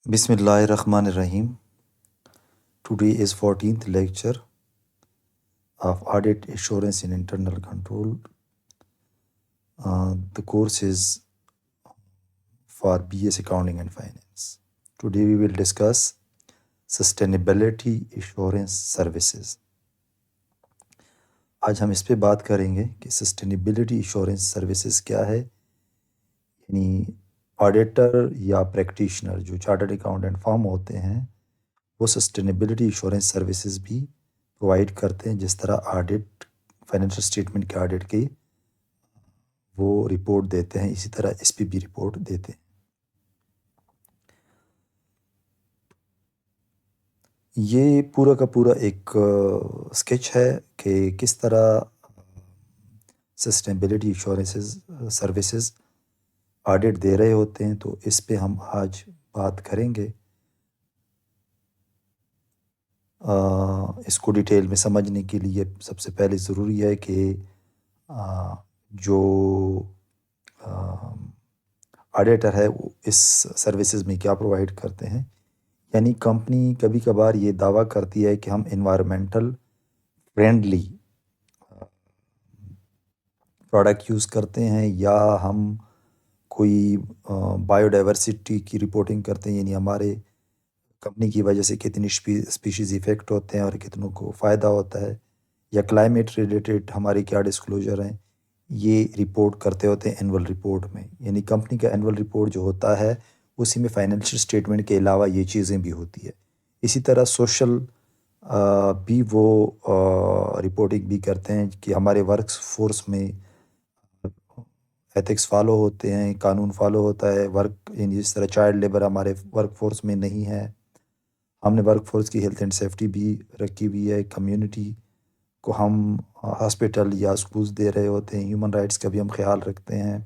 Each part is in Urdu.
Bismillahirrahmanirrahim. Today is 14th lecture of Audit Assurance in Internal Control. The course is for BS Accounting and Finance. Today we will discuss Sustainability Assurance Services. آج ہم اس پہ بات کریں گے کہ سسٹینیبلٹی ایشورنس سروسز کیا ہے. یعنی آڈیٹر یا پریکٹیشنر جو چارٹرڈ اکاؤنٹنٹ فارم ہوتے ہیں وہ سسٹینیبلٹی ایشورنس سروسز بھی پرووائڈ کرتے ہیں. جس طرح آڈٹ فائنینشیل اسٹیٹمنٹ کے آڈٹ کی وہ رپورٹ دیتے ہیں، اسی طرح اس پہ بھی رپورٹ دیتے ہیں. یہ پورا کا پورا ایک اسکیچ ہے کہ کس طرح سسٹینیبلٹی ایشورنسز سروسز آڈٹ دے رہے ہوتے ہیں. تو اس پہ ہم آج بات کریں گے. اس کو ڈیٹیل میں سمجھنے کے لیے سب سے پہلے ضروری ہے کہ جو آڈیٹر ہے وہ اس سروسز میں کیا پرووائڈ کرتے ہیں. یعنی کمپنی کبھی کبھار یہ دعویٰ کرتی ہے کہ ہم انوائرمنٹل فرینڈلی پروڈکٹ یوز کرتے ہیں، یا ہم کوئی بایو ڈائیورسٹی کی رپورٹنگ کرتے ہیں، یعنی ہمارے کمپنی کی وجہ سے کتنی اسپیشیز ایفیکٹ ہوتے ہیں اور کتنوں کو فائدہ ہوتا ہے، یا کلائمیٹ ریلیٹڈ ہمارے کیا ڈسکلوجر ہیں، یہ رپورٹ کرتے ہوتے ہیں اینول رپورٹ میں. یعنی کمپنی کا اینول رپورٹ جو ہوتا ہے اسی میں فائنینشیل اسٹیٹمنٹ کے علاوہ یہ چیزیں بھی ہوتی ہے. اسی طرح سوشل بھی وہ رپورٹنگ بھی کرتے ہیں کہ ہمارے ورک فورس میں ایتھکس فالو ہوتے ہیں، قانون فالو ہوتا ہے. ورک یعنی جس طرح چائلڈ لیبر ہمارے ورک فورس میں نہیں ہے، ہم نے ورک فورس کی ہیلتھ اینڈ سیفٹی بھی رکھی ہوئی ہے. کمیونٹی کو ہم ہاسپٹل یا اسکولز دے رہے ہوتے ہیں، ہیومن رائٹس کا بھی ہم خیال رکھتے ہیں.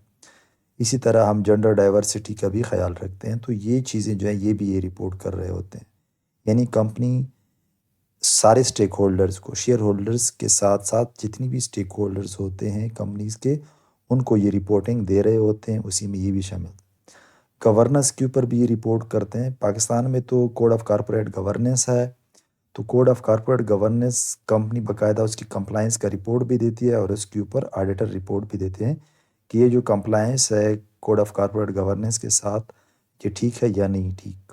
اسی طرح ہم جنڈر ڈائیورسٹی کا بھی خیال رکھتے ہیں. تو یہ چیزیں جو ہیں یہ بھی یہ رپورٹ کر رہے ہوتے ہیں. یعنی کمپنی سارے اسٹیک ہولڈرز کو، شیئر ہولڈرز کے ساتھ ساتھ جتنی بھی اسٹیک ہولڈرز ہوتے ہیں کمپنیز کے، ان کو یہ رپورٹنگ دے رہے ہوتے ہیں. اسی میں یہ بھی شامل. گورننس کے اوپر بھی یہ رپورٹ کرتے ہیں. پاکستان میں تو کوڈ آف کارپوریٹ گورننس ہے، تو code of corporate governance company باقاعدہ اس کی کمپلائنس کا رپورٹ بھی دیتی ہے، اور اس کے اوپر آڈیٹر رپورٹ بھی دیتے ہیں کہ یہ جو کمپلائنس ہے کوڈ آف کارپوریٹ گورننس کے ساتھ یہ ٹھیک ہے یا نہیں ٹھیک.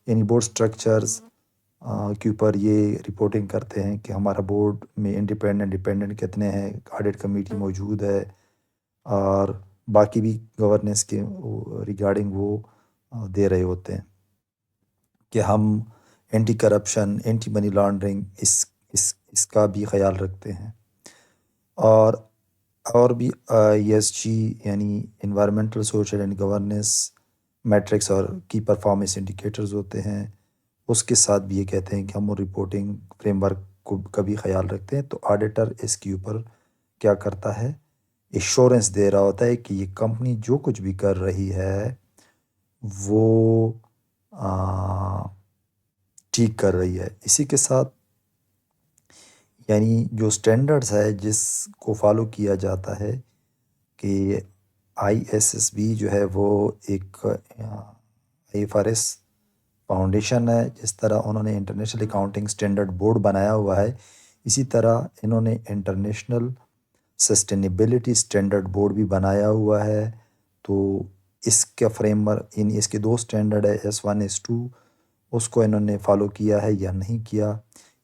یعنی بورڈ سٹرکچرز کے اوپر یہ رپورٹنگ کرتے ہیں کہ ہمارا بورڈ میں انڈیپینڈنٹ ڈیپینڈنٹ کتنے ہیں، آڈٹ کمیٹی موجود ہے، اور باقی بھی گورننس کے ریگارڈنگ وہ دے رہے ہوتے ہیں کہ ہم anti corruption, anti money laundering اس کا بھی خیال رکھتے ہیں. اور بھی ESG یعنی environmental social and governance metrics اور کی پرفارمنس انڈیکیٹرز ہوتے ہیں، اس کے ساتھ بھی یہ کہتے ہیں کہ ہم رپورٹنگ فریم ورک کا بھی خیال رکھتے ہیں. تو آڈیٹر اس کے اوپر کیا کرتا ہے، ایشورنس دے رہا ہوتا ہے کہ یہ کمپنی جو کچھ بھی کر رہی ہے وہ ٹھیک کر رہی ہے. اسی کے ساتھ یعنی جو سٹینڈرڈز ہے جس کو فالو کیا جاتا ہے کہ ISSB جو ہے وہ ایک IFRS فاؤنڈیشن ہے. جس طرح انہوں نے انٹرنیشنل اکاؤنٹنگ سٹینڈرڈ بورڈ بنایا ہوا ہے، اسی طرح انہوں نے انٹرنیشنل سسٹینیبلٹی سٹینڈرڈ بورڈ بھی بنایا ہوا ہے. تو اس کا فریم ورک یعنی اس کے دو سٹینڈرڈ ہے، S1 S2، اس کو انہوں نے فالو کیا ہے یا نہیں کیا.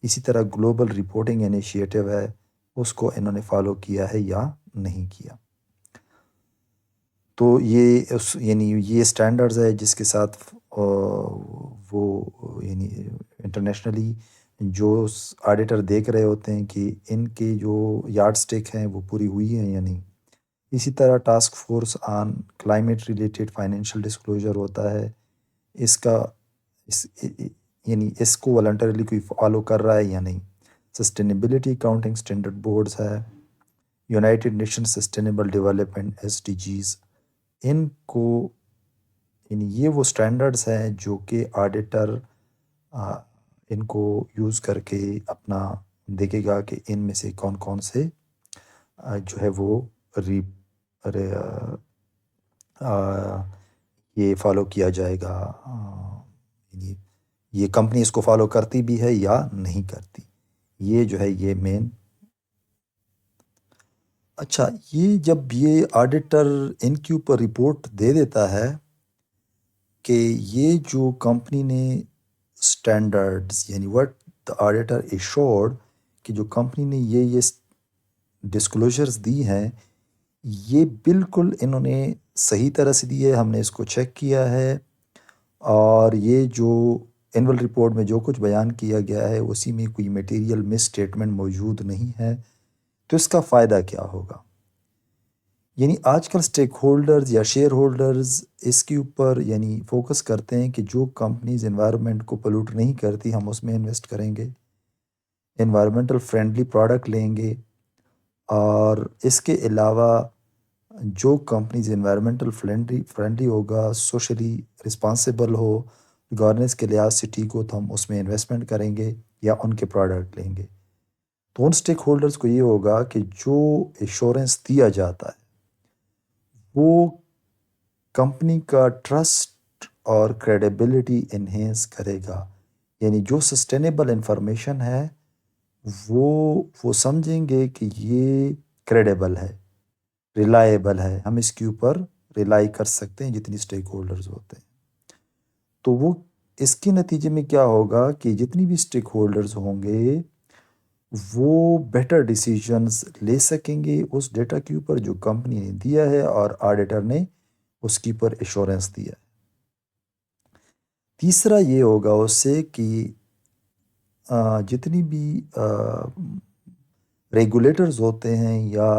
اسی طرح گلوبل رپورٹنگ انیشیٹو ہے، اس کو انہوں نے فالو کیا ہے یا نہیں کیا. تو یہ یعنی یہ سٹینڈرڈز ہے جس کے ساتھ وہ یعنی انٹرنیشنلی جو آڈیٹر دیکھ رہے ہوتے ہیں کہ ان کے جو یارڈ سٹک ہیں وہ پوری ہوئی ہیں یا نہیں. اسی طرح task force on climate related financial disclosure ہوتا ہے، اس کا یعنی اس کو والنٹریلی کوئی فالو کر رہا ہے یا نہیں. سسٹینیبلٹی اکاؤنٹنگ سٹینڈرڈ بورڈز ہے، United nation sustainable development SDGs، ان کو یعنی یہ وہ سٹینڈرڈز ہیں جو کہ آڈیٹر ان کو یوز کر کے اپنا دیکھے گا کہ ان میں سے کون کون سے جو ہے وہ یہ فالو کیا جائے گا یعنی یہ کمپنی اس کو فالو کرتی بھی ہے یا نہیں کرتی، یہ جو ہے یہ مین۔ اچھا، یہ جب یہ آڈیٹر ان کے اوپر رپورٹ دے دیتا ہے کہ یہ جو کمپنی نے اسٹینڈرڈز، یعنی وٹ دا آڈیٹر ایشورڈ، کہ جو کمپنی نے یہ ڈسکلوجرز دی ہیں یہ بالکل انہوں نے صحیح طرح سے دی ہے، ہم نے اس کو چیک کیا ہے، اور یہ جو اینول رپورٹ میں جو کچھ بیان کیا گیا ہے اسی میں کوئی میٹیریل مس اسٹیٹمنٹ موجود نہیں ہے، تو اس کا فائدہ کیا ہوگا؟ یعنی آج کل سٹیک ہولڈرز یا شیئر ہولڈرز اس کے اوپر یعنی فوکس کرتے ہیں کہ جو کمپنیز انوائرمنٹ کو پولوٹ نہیں کرتی ہم اس میں انویسٹ کریں گے، انوائرمنٹل فرینڈلی پروڈکٹ لیں گے، اور اس کے علاوہ جو کمپنیز انوائرمنٹل فرینڈلی ہوگا، سوشلی رسپانسیبل ہو، گورننس کے لحاظ سے ٹھیک ہو، تو ہم اس میں انویسٹمنٹ کریں گے یا ان کے پروڈکٹ لیں گے۔ تو ان سٹیک ہولڈرز کو یہ ہوگا کہ جو ایشورنس دیا جاتا ہے وہ کمپنی کا ٹرسٹ اور کریڈیبلٹی انہینس کرے گا، یعنی جو سسٹینیبل انفارمیشن ہے وہ سمجھیں گے کہ یہ کریڈیبل ہے، ریلائیبل ہے، ہم اس کے اوپر ریلائی کر سکتے ہیں جتنی سٹیک ہولڈرز ہوتے ہیں۔ تو وہ اس کے نتیجے میں کیا ہوگا کہ جتنی بھی سٹیک ہولڈرز ہوں گے وہ بیٹر ڈیسیجنز لے سکیں گے اس ڈیٹا کے اوپر جو کمپنی نے دیا ہے اور آڈیٹر نے اس کے اوپر ایشورنس دیا ہے۔ تیسرا یہ ہوگا اس سے کہ جتنی بھی ریگولیٹرز ہوتے ہیں یا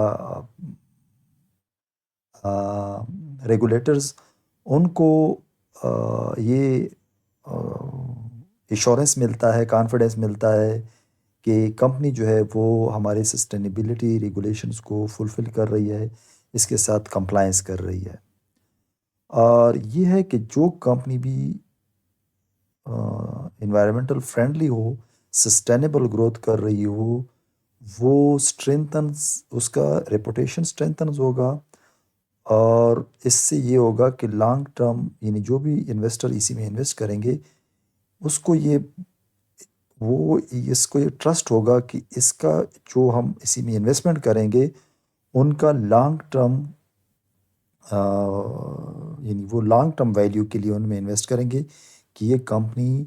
ریگولیٹرز ان کو یہ ایشورنس ملتا ہے، کانفیڈنس ملتا ہے کہ کمپنی جو ہے وہ ہمارے سسٹینیبلٹی ریگولیشنز کو فلفل کر رہی ہے، اس کے ساتھ کمپلائنس کر رہی ہے۔ اور یہ ہے کہ جو کمپنی بھی انوائرمنٹل فرینڈلی ہو، سسٹینیبل گروتھ کر رہی ہو، وہ اسٹرینتھنز، اس کا ریپوٹیشن اسٹرینتھنز ہوگا، اور اس سے یہ ہوگا کہ لانگ ٹرم یعنی جو بھی انویسٹر اسی میں انویسٹ کریں گے اس کو یہ ٹرسٹ ہوگا کہ اس کا جو ہم اسی میں انویسٹمنٹ کریں گے ان کا لانگ ٹرم یعنی وہ لانگ ٹرم ویلیو کے لیے ان میں انویسٹ کریں گے کہ یہ کمپنی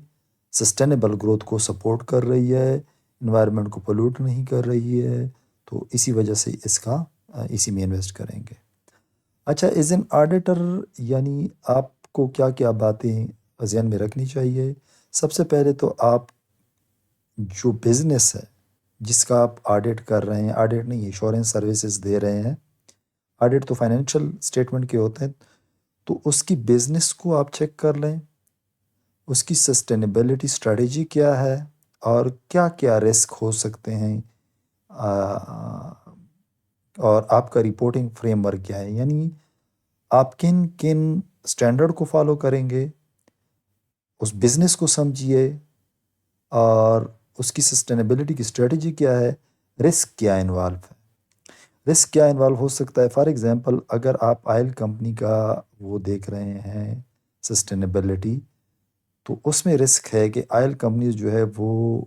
سسٹینیبل گروتھ کو سپورٹ کر رہی ہے، انوائرمنٹ کو پولوٹ نہیں کر رہی ہے، تو اسی وجہ سے اسی میں انویسٹ کریں گے۔ اچھا، ایز این آڈیٹر یعنی آپ کو کیا کیا باتیں ذہن میں رکھنی چاہیے؟ سب سے پہلے تو آپ جو بزنس ہے جس کا آپ آڈٹ کر رہے ہیں، آڈٹ نہیں انشورنس سروسز دے رہے ہیں، آڈٹ تو فائنینشیل اسٹیٹمنٹ کے ہوتے ہیں، تو اس کی بزنس کو آپ چیک کر لیں، اس کی سسٹینیبلٹی اسٹریٹجی کیا ہے اور کیا کیا رسک ہو سکتے ہیں، اور آپ کا رپورٹنگ فریم ورک کیا ہے، یعنی آپ کن کن اسٹینڈرڈ کو فالو کریں گے، اس بزنس کو سمجھیے، اور اس کی سسٹینیبلٹی کی اسٹریٹجی کیا ہے، رسک کیا انوالو ہے، رسک کیا انوالو ہو سکتا ہے۔ فار ایگزامپل اگر آپ آئل کمپنی کا وہ دیکھ رہے ہیں سسٹینیبلٹی، تو اس میں رسک ہے کہ آئل کمپنیز جو ہے وہ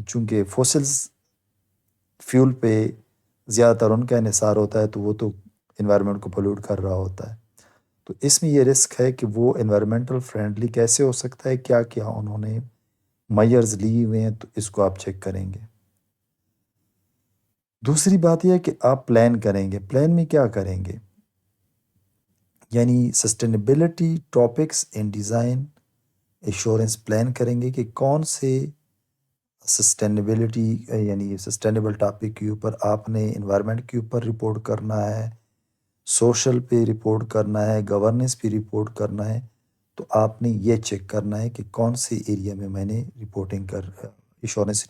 چونکہ فوسلز فیول پہ زیادہ تر ان کا انحصار ہوتا ہے، تو وہ تو انوائرمنٹ کو پولوٹ کر رہا ہوتا ہے، تو اس میں یہ رسک ہے کہ وہ انوائرمنٹل فرینڈلی کیسے ہو سکتا ہے، کیا کیا انہوں نے میئرز لی ہوئے ہیں، تو اس کو آپ چیک کریں گے۔ دوسری بات یہ ہے کہ آپ پلان کریں گے، پلان میں کیا کریں گے، یعنی sustainability topics in design assurance plan کریں گے کہ کون سے سسٹینیبلٹی یعنی سسٹینیبل ٹاپک کے اوپر آپ نے انوائرمنٹ کے اوپر رپورٹ کرنا ہے، سوشل پہ رپورٹ کرنا ہے، گورننس پہ رپورٹ کرنا ہے، تو آپ نے یہ چیک کرنا ہے کہ کون سے ایریا میں میں نے رپورٹنگ ایشورنس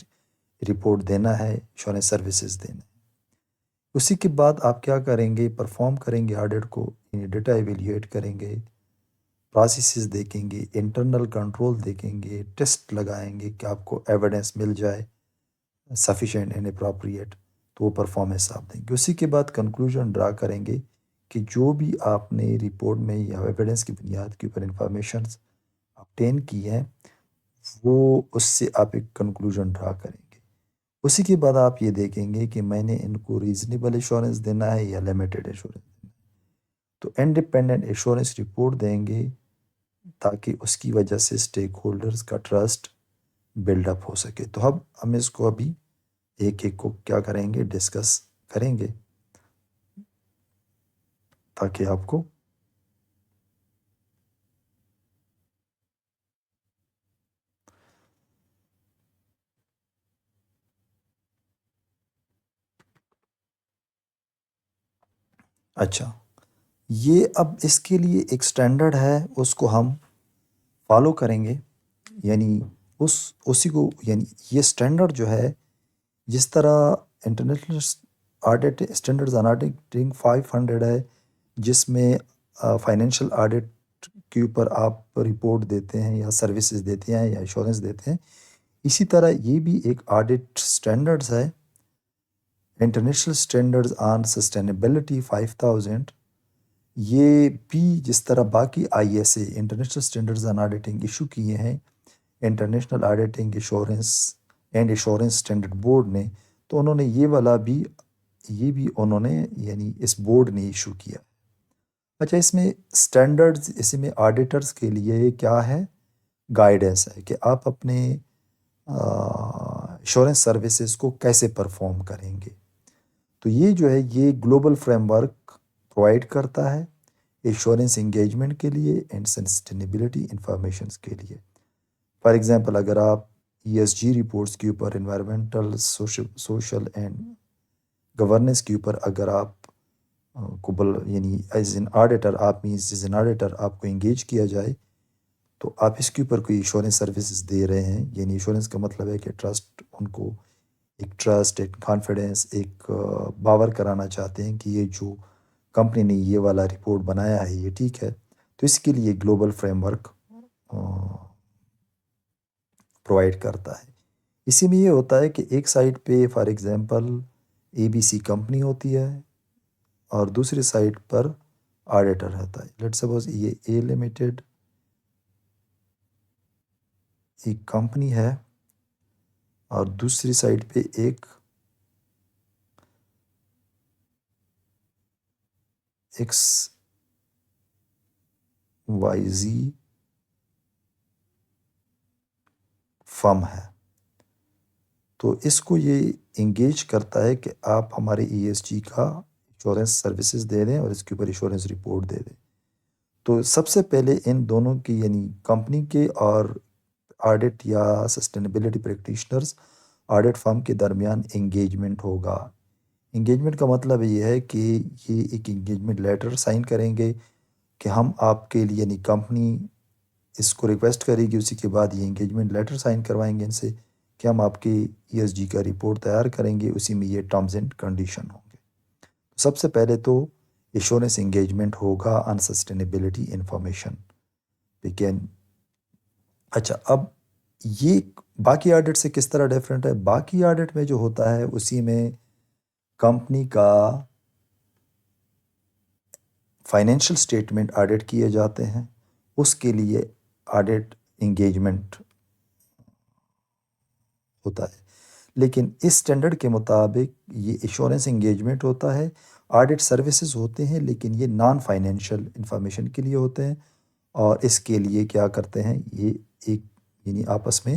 رپورٹ دینا ہے، ایشورنس سروسز دینا ہے۔ اسی کے بعد آپ کیا کریں گے، پرفارم کریں گے آڈٹ کو، یعنی ڈیٹا ایویلیویٹ کریں گے، پروسیسز دیکھیں گے، انٹرنل کنٹرول دیکھیں گے، ٹیسٹ لگائیں گے کہ آپ کو ایویڈنس مل جائے سفیشینٹ اینڈ اپروپریٹ، تو وہ پرفارمنس آپ دیں گے۔ اسی کے بعد کنکلوژن ڈرا کریں گے کہ جو بھی آپ نے رپورٹ میں یا ایویڈنس کی بنیاد کے اوپر انفارمیشنز obtain کی ہیں وہ اس سے آپ ایک کنکلوژن ڈرا کریں گے. اسی کے بعد آپ یہ دیکھیں گے کہ میں نے ان کو ریزنیبل ایشورنس دینا ہے یا لمیٹڈ ایشورنس دینا ہے. تو انڈیپینڈنٹ ایشورنس رپورٹ دیں گے تاکہ اس کی وجہ سے اسٹیک ہولڈرز کا ٹرسٹ بلڈ اپ ہو سکے. تو اب ہم اس کو ابھی ایک ایک کو کیا کریں گے، ڈسکس کریں گے تاکہ آپ کو اچھا. یہ اب اس کے لیے ایک سٹینڈرڈ ہے، اس کو ہم فالو کریں گے. یعنی اسی کو، یعنی یہ سٹینڈرڈ جو ہے، جس طرح international audit standards on auditing 500 ہے، جس میں فائنینشیل آڈٹ کے اوپر آپ رپورٹ دیتے ہیں یا سروسز دیتے ہیں یا ایشورنس دیتے ہیں، اسی طرح یہ بھی ایک آڈٹ سٹینڈرڈز ہے. انٹرنیشنل اسٹینڈرڈز آن سسٹینیبلٹی 5000، یہ بھی جس طرح باقی I S A international standards on auditing issue کیے ہیں international auditing assurance and assurance standard board نے، تو انہوں نے یہ بھی انہوں نے یعنی اس بورڈ نے ایشو کیا. اچھا، اس میں اسٹینڈرڈز، اس میں آڈیٹرز کے لیے کیا ہے، گائیڈنس ہے کہ آپ اپنے ایشورنس سروسز کو کیسے پرفارم کریں گے. تو یہ جو ہے، یہ گلوبل فریم ورک پرووائڈ کرتا ہے ایشورنس انگیجمنٹ کے لیے اینڈ سسٹینیبلٹی انفارمیشنس کے لیے. فار ایگزامپل، اگر آپ ESG رپورٹس کے اوپر، انوائرمنٹل سوشل اینڈ گورننس کے اوپر اگر آپ کو یعنی ایز این آڈیٹر، آپ کو انگیج کیا جائے، تو آپ اس کے اوپر کوئی ایشورنس سروسز دے رہے ہیں. یعنی ایشورنس کا مطلب ہے کہ ٹرسٹ، ان کو ایک ٹرسٹ، ایک کانفیڈنس، ایک باور کرانا چاہتے ہیں کہ یہ جو کمپنی نے یہ والا رپورٹ بنایا ہے یہ ٹھیک ہے. تو اس کے لیے گلوبل فریم ورک پرووائڈ کرتا ہے. اسی میں یہ ہوتا ہے کہ ایک سائٹ پہ فار ایگزامپل ABC کمپنی ہوتی ہے اور دوسری سائٹ پر آڈیٹر رہتا ہے. لیٹ سپوز یہ A لمیٹڈ ایک کمپنی ہے اور دوسری سائٹ پہ ایک XYZ فرم ہے. تو اس کو یہ انگیج کرتا ہے کہ آپ ہمارے ESG کا ایشورنس سروسز دے دیں اور اس کے اوپر ایشورنس رپورٹ دے دیں. تو سب سے پہلے ان دونوں کی، یعنی کمپنی کے اور آڈٹ یا سسٹینیبلٹی پریکٹیشنرز آڈٹ فرم کے درمیان انگیجمنٹ ہوگا. انگیجمنٹ کا مطلب یہ ہے کہ یہ ایک انگیجمنٹ لیٹر سائن کریں گے کہ ہم آپ کے لیے، یعنی کمپنی اس کو ریکویسٹ کرے گی، اسی کے بعد یہ انگیجمنٹ لیٹر سائن کروائیں گے ان سے کہ ہم آپ کی ESG کا رپورٹ تیار کریں گے. اسی میں یہ ٹرمز اینڈ کنڈیشن ہوں گے. سب سے پہلے تو ایشورنس انگیجمنٹ ہوگا آن سسٹینیبلٹی انفارمیشن. لیکن اچھا، اب یہ باقی آڈٹ سے کس طرح ڈیفرنٹ ہے؟ باقی آڈٹ میں جو ہوتا ہے اسی میں کمپنی کا فائنینشیل سٹیٹمنٹ آڈٹ کیے جاتے ہیں، اس کے لیے آڈٹ انگیجمنٹ ہوتا ہے. لیکن اس سٹینڈرڈ کے مطابق یہ ایشورنس انگیجمنٹ ہوتا ہے. آڈٹ سروسز ہوتے ہیں لیکن یہ نان فائنینشیل انفارمیشن کے لیے ہوتے ہیں، اور اس کے لیے کیا کرتے ہیں، یہ ایک یعنی آپس میں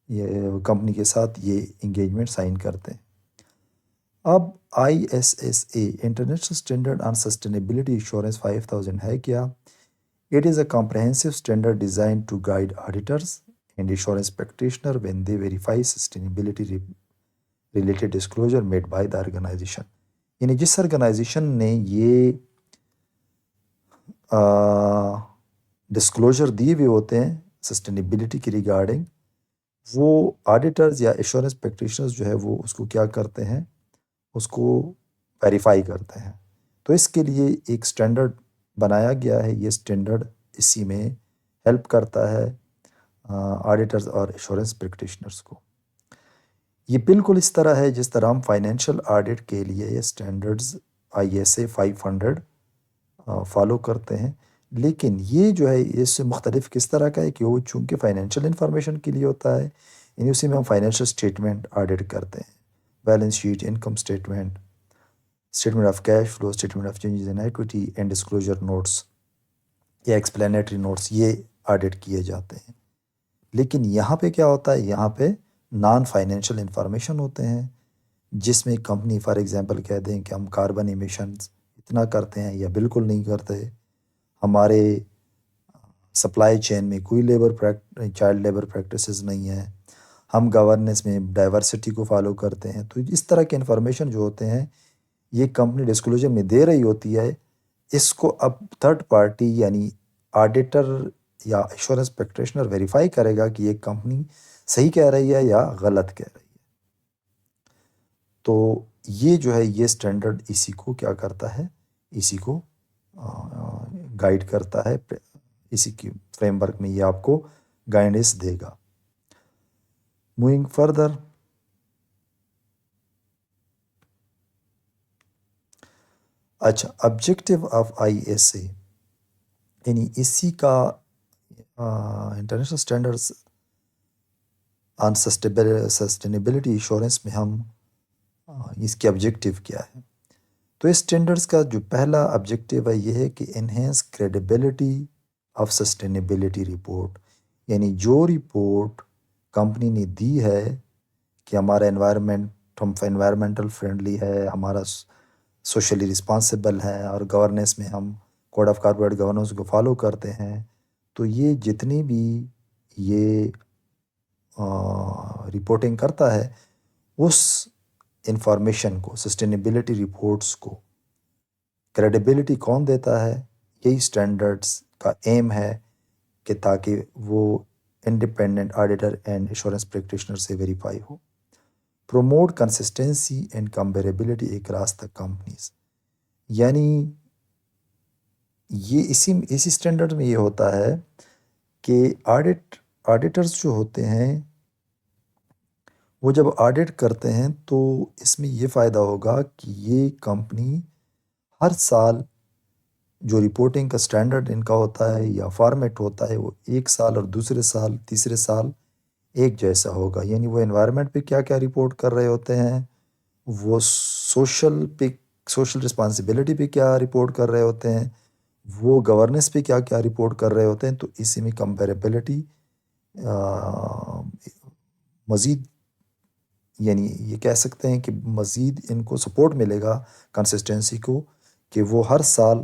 یہ کمپنی کے ساتھ یہ انگیجمنٹ سائن کرتے ہیں. اب ISSA international standard on sustainability assurance 5000 ہے کیا؟ It is a comprehensive standard designed to guide auditors and insurance practitioners when they verify sustainability related disclosure made by the organization. یعنی جس آرگنائزیشن نے یہ ڈسکلوجر دیے ہوئے ہوتے ہیں سسٹینیبلٹی کی ریگارڈنگ، وہ آڈیٹرز یا ایشورنس پریکٹیشنرز جو ہے وہ اس کو کیا کرتے ہیں، اس کو ویریفائی کرتے ہیں. تو اس کے لیے ایک سٹینڈرڈ بنایا گیا ہے. یہ سٹینڈرڈ اسی میں ہیلپ کرتا ہے آڈیٹرز اور ایشورنس پریکٹیشنرز کو. یہ بالکل اس طرح ہے جس طرح ہم فائنینشیل آڈٹ کے لیے یہ سٹینڈرڈز ISA 500 فالو کرتے ہیں. لیکن یہ جو ہے اس سے مختلف کس طرح کا ہے کہ وہ چونکہ فائنینشیل انفارمیشن کے لیے ہوتا ہے، یعنی اسی میں ہم فائنینشیل اسٹیٹمنٹ آڈٹ کرتے ہیں، balance sheet, income statement, statement of cash flow, statement of changes in equity and disclosure notes یا ایکسپلینیٹری نوٹس، یہ آڈٹ کیے جاتے ہیں۔ لیکن یہاں پہ کیا ہوتا ہے، یہاں پہ نان فائنینشیل انفارمیشن ہوتے ہیں، جس میں کمپنی فار ایگزامپل کہہ دیں کہ ہم کاربن ایمیشنز اتنا کرتے ہیں یا بالکل نہیں کرتے، ہمارے سپلائی چین میں کوئی چائلڈ لیبر پریکٹسز نہیں ہیں، ہم گورننس میں ڈائیورسٹی کو فالو کرتے ہیں۔ تو اس طرح کے انفارمیشن جو ہوتے ہیں یہ کمپنی ڈسکلوجر میں دے رہی ہوتی ہے، اس کو اب تھرڈ پارٹی یعنی آڈیٹر یا ایشورنس پریکٹیشنر ویریفائی کرے گا کہ یہ کمپنی صحیح کہہ رہی ہے یا غلط کہہ رہی ہے۔ تو یہ جو ہے یہ اسٹینڈرڈ اسی کو کیا کرتا ہے، اسی کو گائیڈ کرتا ہے، اسی کی فریم ورک میں یہ آپ کو گائیڈنس دے گا۔ موونگ فردر، اچھا objective of I S A, یعنی اسی کا انٹرنیشنل اسٹینڈرڈس آن سسٹینیبلٹی ایشورنس میں ہم اس کے آبجیکٹیو کیا ہے۔ تو اس اسٹینڈرڈس کا جو پہلا آبجیکٹیو ہے یہ ہے کہ enhance credibility of sustainability report, یعنی جو رپورٹ کمپنی نے دی ہے کہ ہمارا انوائرمنٹل فرینڈلی ہے، ہمارا سوشلی رسپانسیبل ہے اور گورننس میں ہم کوڈ آف کارپوریٹ گورننس کو فالو کرتے ہیں، تو یہ جتنی بھی یہ رپورٹنگ کرتا ہے اس انفارمیشن کو، سسٹینیبلٹی رپورٹس کو کریڈیبلٹی کون دیتا ہے، یہی اسٹینڈرڈس کا ایم ہے کہ تاکہ وہ independent auditor and assurance practitioner سے ویریفائی ہو۔ Promote consistency and comparability across the companies, یعنی یہ اسی اسٹینڈرڈ میں یہ ہوتا ہے کہ آڈیٹرز جو ہوتے ہیں وہ جب آڈٹ کرتے ہیں تو اس میں یہ فائدہ ہوگا کہ یہ کمپنی ہر سال جو رپورٹنگ کا سٹینڈرڈ ان کا ہوتا ہے یا فارمیٹ ہوتا ہے وہ ایک سال اور دوسرے سال تیسرے سال ایک جیسا ہوگا، یعنی وہ انوائرمنٹ پہ کیا کیا رپورٹ کر رہے ہوتے ہیں، وہ سوشل رسپانسبلٹی پہ کیا رپورٹ کر رہے ہوتے ہیں، وہ گورننس پہ کیا کیا رپورٹ کر رہے ہوتے ہیں، تو اسی میں کمپیریبلٹی مزید، یعنی یہ کہہ سکتے ہیں کہ مزید ان کو سپورٹ ملے گا کنسسٹنسی کو، کہ وہ ہر سال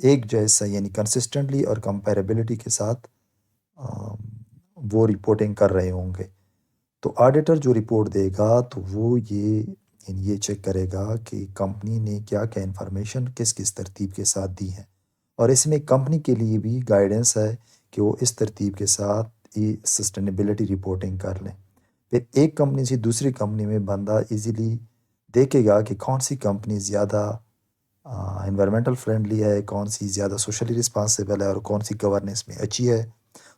ایک جیسا یعنی کنسسٹنٹلی اور کمپیریبلٹی کے ساتھ وہ رپورٹنگ کر رہے ہوں گے۔ تو آڈیٹر جو رپورٹ دے گا تو وہ یہ چیک کرے گا کہ کمپنی نے کیا کیا انفارمیشن کس کس ترتیب کے ساتھ دی ہے، اور اس میں کمپنی کے لیے بھی گائیڈنس ہے کہ وہ اس ترتیب کے ساتھ سسٹینیبلٹی رپورٹنگ کر لیں۔ پھر ایک کمپنی سے دوسری کمپنی میں بندہ ایزیلی دیکھے گا کہ کون سی کمپنی زیادہ انوائرمنٹل فرینڈلی ہے، کون سی زیادہ سوشلی رسپانسیبل ہے اور کون سی گورننس میں اچھی ہے۔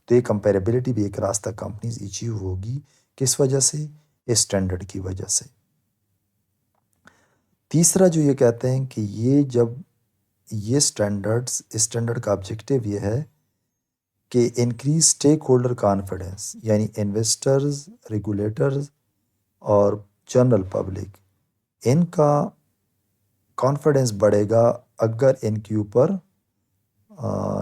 تو یہ کمپیریبلٹی بھی ایک راستہ کمپنیز اچیو ہوگی، کس وجہ سے، اس اسٹینڈرڈ کی وجہ سے۔ تیسرا جو یہ کہتے ہیں کہ یہ جب یہ اسٹینڈرڈ کا آبجیکٹیو یہ ہے کہ انکریز اسٹیک ہولڈر کانفیڈنس، یعنی انویسٹرز، ریگولیٹرز اور جنرل پبلک، ان کا کانفیڈنس بڑھے گا اگر ان کے اوپر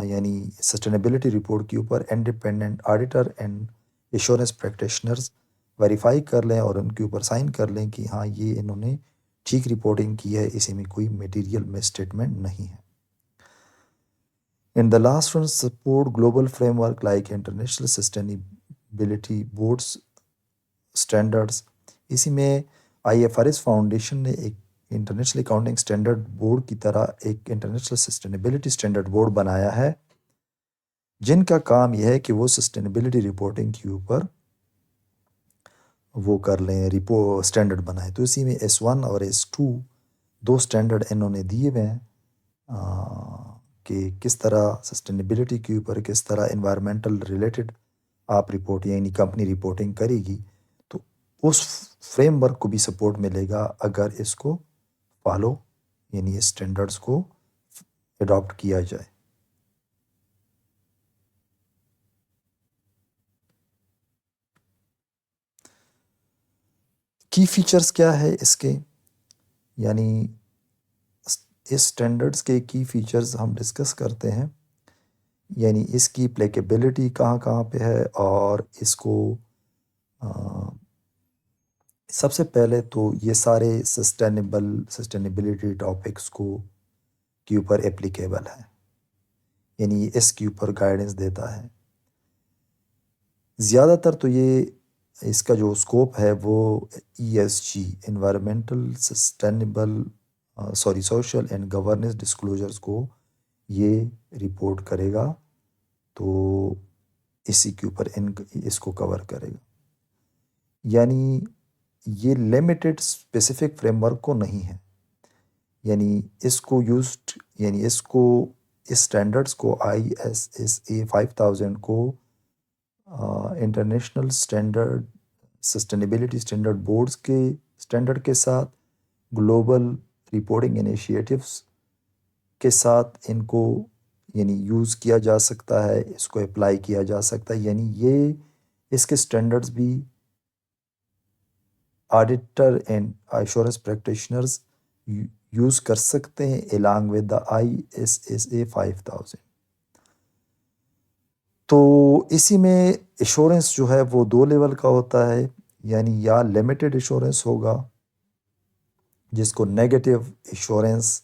یعنی سسٹینیبلٹی رپورٹ کے اوپر independent auditor and assurance practitioners verify کر لیں اور ان کے اوپر سائن کر لیں کہ ہاں یہ انہوں نے ٹھیک رپورٹنگ کی ہے، اسی میں کوئی میٹیریل مس اسٹیٹمنٹ نہیں ہے۔ In the last one, support global framework like International Sustainability Boards Standards. اسی میں IFRS فاؤنڈیشن نے ایک انٹرنیشنل اکاؤنٹنگ اسٹینڈرڈ بورڈ کی طرح ایک انٹرنیشنل سسٹینیبلٹی اسٹینڈرڈ بورڈ بنایا ہے، جن کا کام یہ ہے کہ وہ سسٹینیبلٹی رپورٹنگ کے اوپر وہ کر لیں، اسٹینڈرڈ بنائیں۔ تو اسی میں S1 اور S2 دو اسٹینڈرڈ انہوں نے دیے ہوئے ہیں کہ کس طرح سسٹینیبلٹی کے اوپر کس طرح انوائرمنٹل ریلیٹڈ آپ رپورٹ یعنی کمپنی رپورٹنگ کرے گی، تو اس فریم ورک کو بھی سپورٹ ملے گا اگر اس کو فالو یعنی اسٹینڈرڈس کو اڈاپٹ کیا جائے۔ کی فیچرز کیا ہے اس کے، یعنی اس اسٹینڈرڈس کے کی فیچرز ہم ڈسکس کرتے ہیں، یعنی اس کی اپلیکیبلٹی کہاں کہاں پہ ہے، اور اس کو سب سے پہلے تو یہ سارے سسٹینیبلٹی ٹاپکس کے اوپر اپلیکیبل ہے، یعنی اس کے اوپر گائیڈنس دیتا ہے۔ زیادہ تر تو یہ اس کا جو اسکوپ ہے وہ ESG environmental social and governance disclosures کو یہ رپورٹ کرے گا، تو اسی کے اوپر اس کو کور کرے گا، یعنی یہ لمیٹڈ اسپیسیفک فریم ورک کو نہیں ہے، یعنی اس کو یعنی اس اسٹینڈرڈس کو ISSA 5000 کو انٹرنیشنل سسٹینیبلٹی اسٹینڈرڈ بورڈز کے اسٹینڈرڈ کے ساتھ، گلوبل رپورٹنگ انیشیٹوز کے ساتھ ان کو یعنی یوز کیا جا سکتا ہے، اس کو اپلائی کیا جا سکتا ہے، یعنی یہ اس کے اسٹینڈرڈز بھی auditor and assurance practitioners use کر سکتے ہیں along with the ISSA 5000۔ تو اسی میں ایشورنس جو ہے وہ 2 لیول کا ہوتا ہے، یعنی یا لمیٹڈ ایشورنس ہوگا جس کو نیگیٹو ایشورنس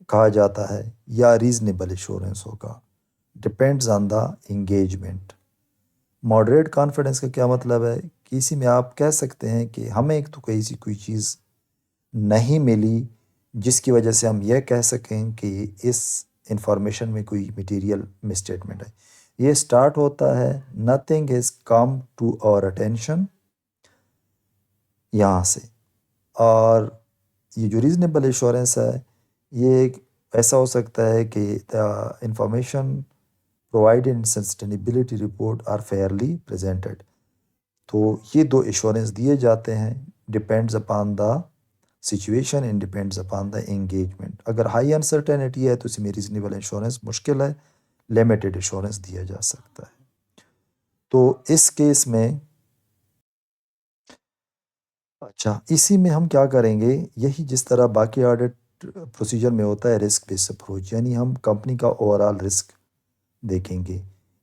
کہا جاتا ہے، یا ریزنیبل ایشورنس ہوگا، depends on the engagement. Moderate confidence کا کیا مطلب ہے کہ اسی میں آپ کہہ سکتے ہیں کہ ہمیں ایک تو کوئی چیز نہیں ملی جس کی وجہ سے ہم یہ کہہ سکیں کہ اس انفارمیشن میں کوئی میٹیریل مسٹیٹمنٹ ہے۔ یہ سٹارٹ ہوتا ہے نتھنگ ہیز کم ٹو اور اٹینشن یہاں سے، اور یہ جو ریزنیبل ایشورنس ہے یہ ایک ایسا ہو سکتا ہے کہ information provided in sustainability report are fairly presented۔ تو یہ 2 ایشورنس دیے جاتے ہیں، depends upon the situation and depends upon the engagement. اگر ہائی انسرٹینٹی ہے تو اس میں ریزنیبل ایشورنس مشکل ہے، لمیٹڈ ایشورنس دیا جا سکتا ہے۔ تو اس کیس میں اسی میں ہم کیا کریں گے، یہی جس طرح باقی آڈٹ پروسیجر میں ہوتا ہے رسک بیس اپروچ، یعنی ہم کمپنی کا اوور آل رسک دیکھیں گے،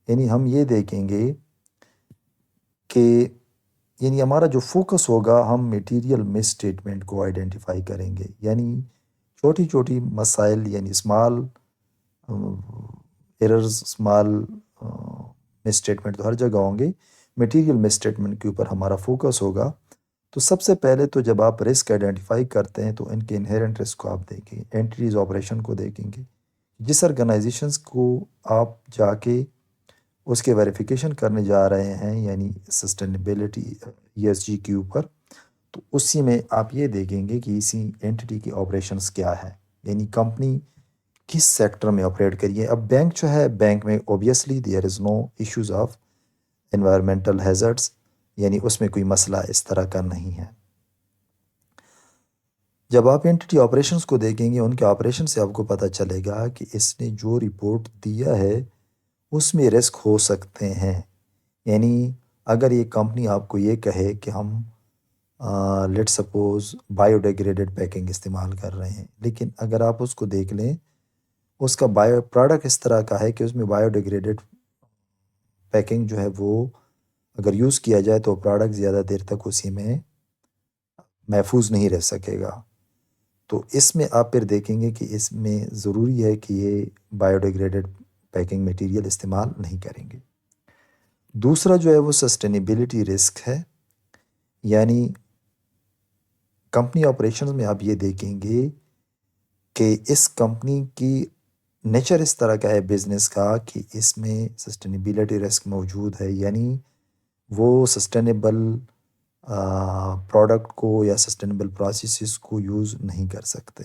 یعنی ہم یہ دیکھیں گے کہ یعنی ہمارا جو فوکس ہوگا ہم میٹیریل مس اسٹیٹمنٹ کو آئیڈینٹیفائی کریں گے، یعنی چھوٹی چھوٹی مسائل، یعنی اسمال ایررز، اسمال مس اسٹیٹمنٹ تو ہر جگہ ہوں گے، میٹیریل مس اسٹیٹمنٹ کے اوپر ہمارا فوکس ہوگا۔ تو سب سے پہلے تو جب آپ رسک آئیڈینٹیفائی کرتے ہیں تو ان کے انہیرنٹ رسک کو آپ دیکھیں، اینٹریز آپریشن کو دیکھیں گے، جس آرگنائزیشنس کو آپ جا کے اس کے ویریفیکیشن کرنے جا رہے ہیں، یعنی سسٹینیبلٹی ESG کے اوپر، تو اسی میں آپ یہ دیکھیں گے کہ اسی اینٹی کی آپریشنس کیا ہے، یعنی کمپنی کس سیکٹر میں آپریٹ کریے۔ اب بینک جو ہے، بینک میں obviously there is no issues of environmental hazards, یعنی اس میں کوئی مسئلہ اس طرح کا نہیں ہے۔ جب آپ اینٹی آپریشنس کو دیکھیں گے، ان کے آپریشن سے آپ کو پتہ چلے گا کہ اس نے جو رپورٹ دیا ہے اس میں رسک ہو سکتے ہیں، یعنی اگر یہ کمپنی آپ کو یہ کہے کہ ہم لیٹ سپوز بایو ڈیگریڈڈ پیکنگ استعمال کر رہے ہیں، لیکن اگر آپ اس کو دیکھ لیں، اس کا پروڈکٹ اس طرح کا ہے کہ اس میں بایو ڈیگریڈڈ پیکنگ جو ہے وہ اگر یوز کیا جائے تو پروڈکٹ زیادہ دیر تک اسی میں محفوظ نہیں رہ سکے گا، تو اس میں آپ پھر دیکھیں گے کہ اس میں ضروری ہے کہ یہ بایو ڈیگریڈڈ پیکنگ میٹیریل استعمال نہیں کریں گے۔ دوسرا جو ہے وہ سسٹینیبلٹی رسک ہے، یعنی کمپنی آپریشنز میں آپ یہ دیکھیں گے کہ اس کمپنی کی نیچر اس طرح کا ہے بزنس کا کہ اس میں سسٹینیبلٹی رسک موجود ہے، یعنی وہ سسٹینیبل پروڈکٹ کو یا سسٹینیبل پروسیسز کو یوز نہیں کر سکتے۔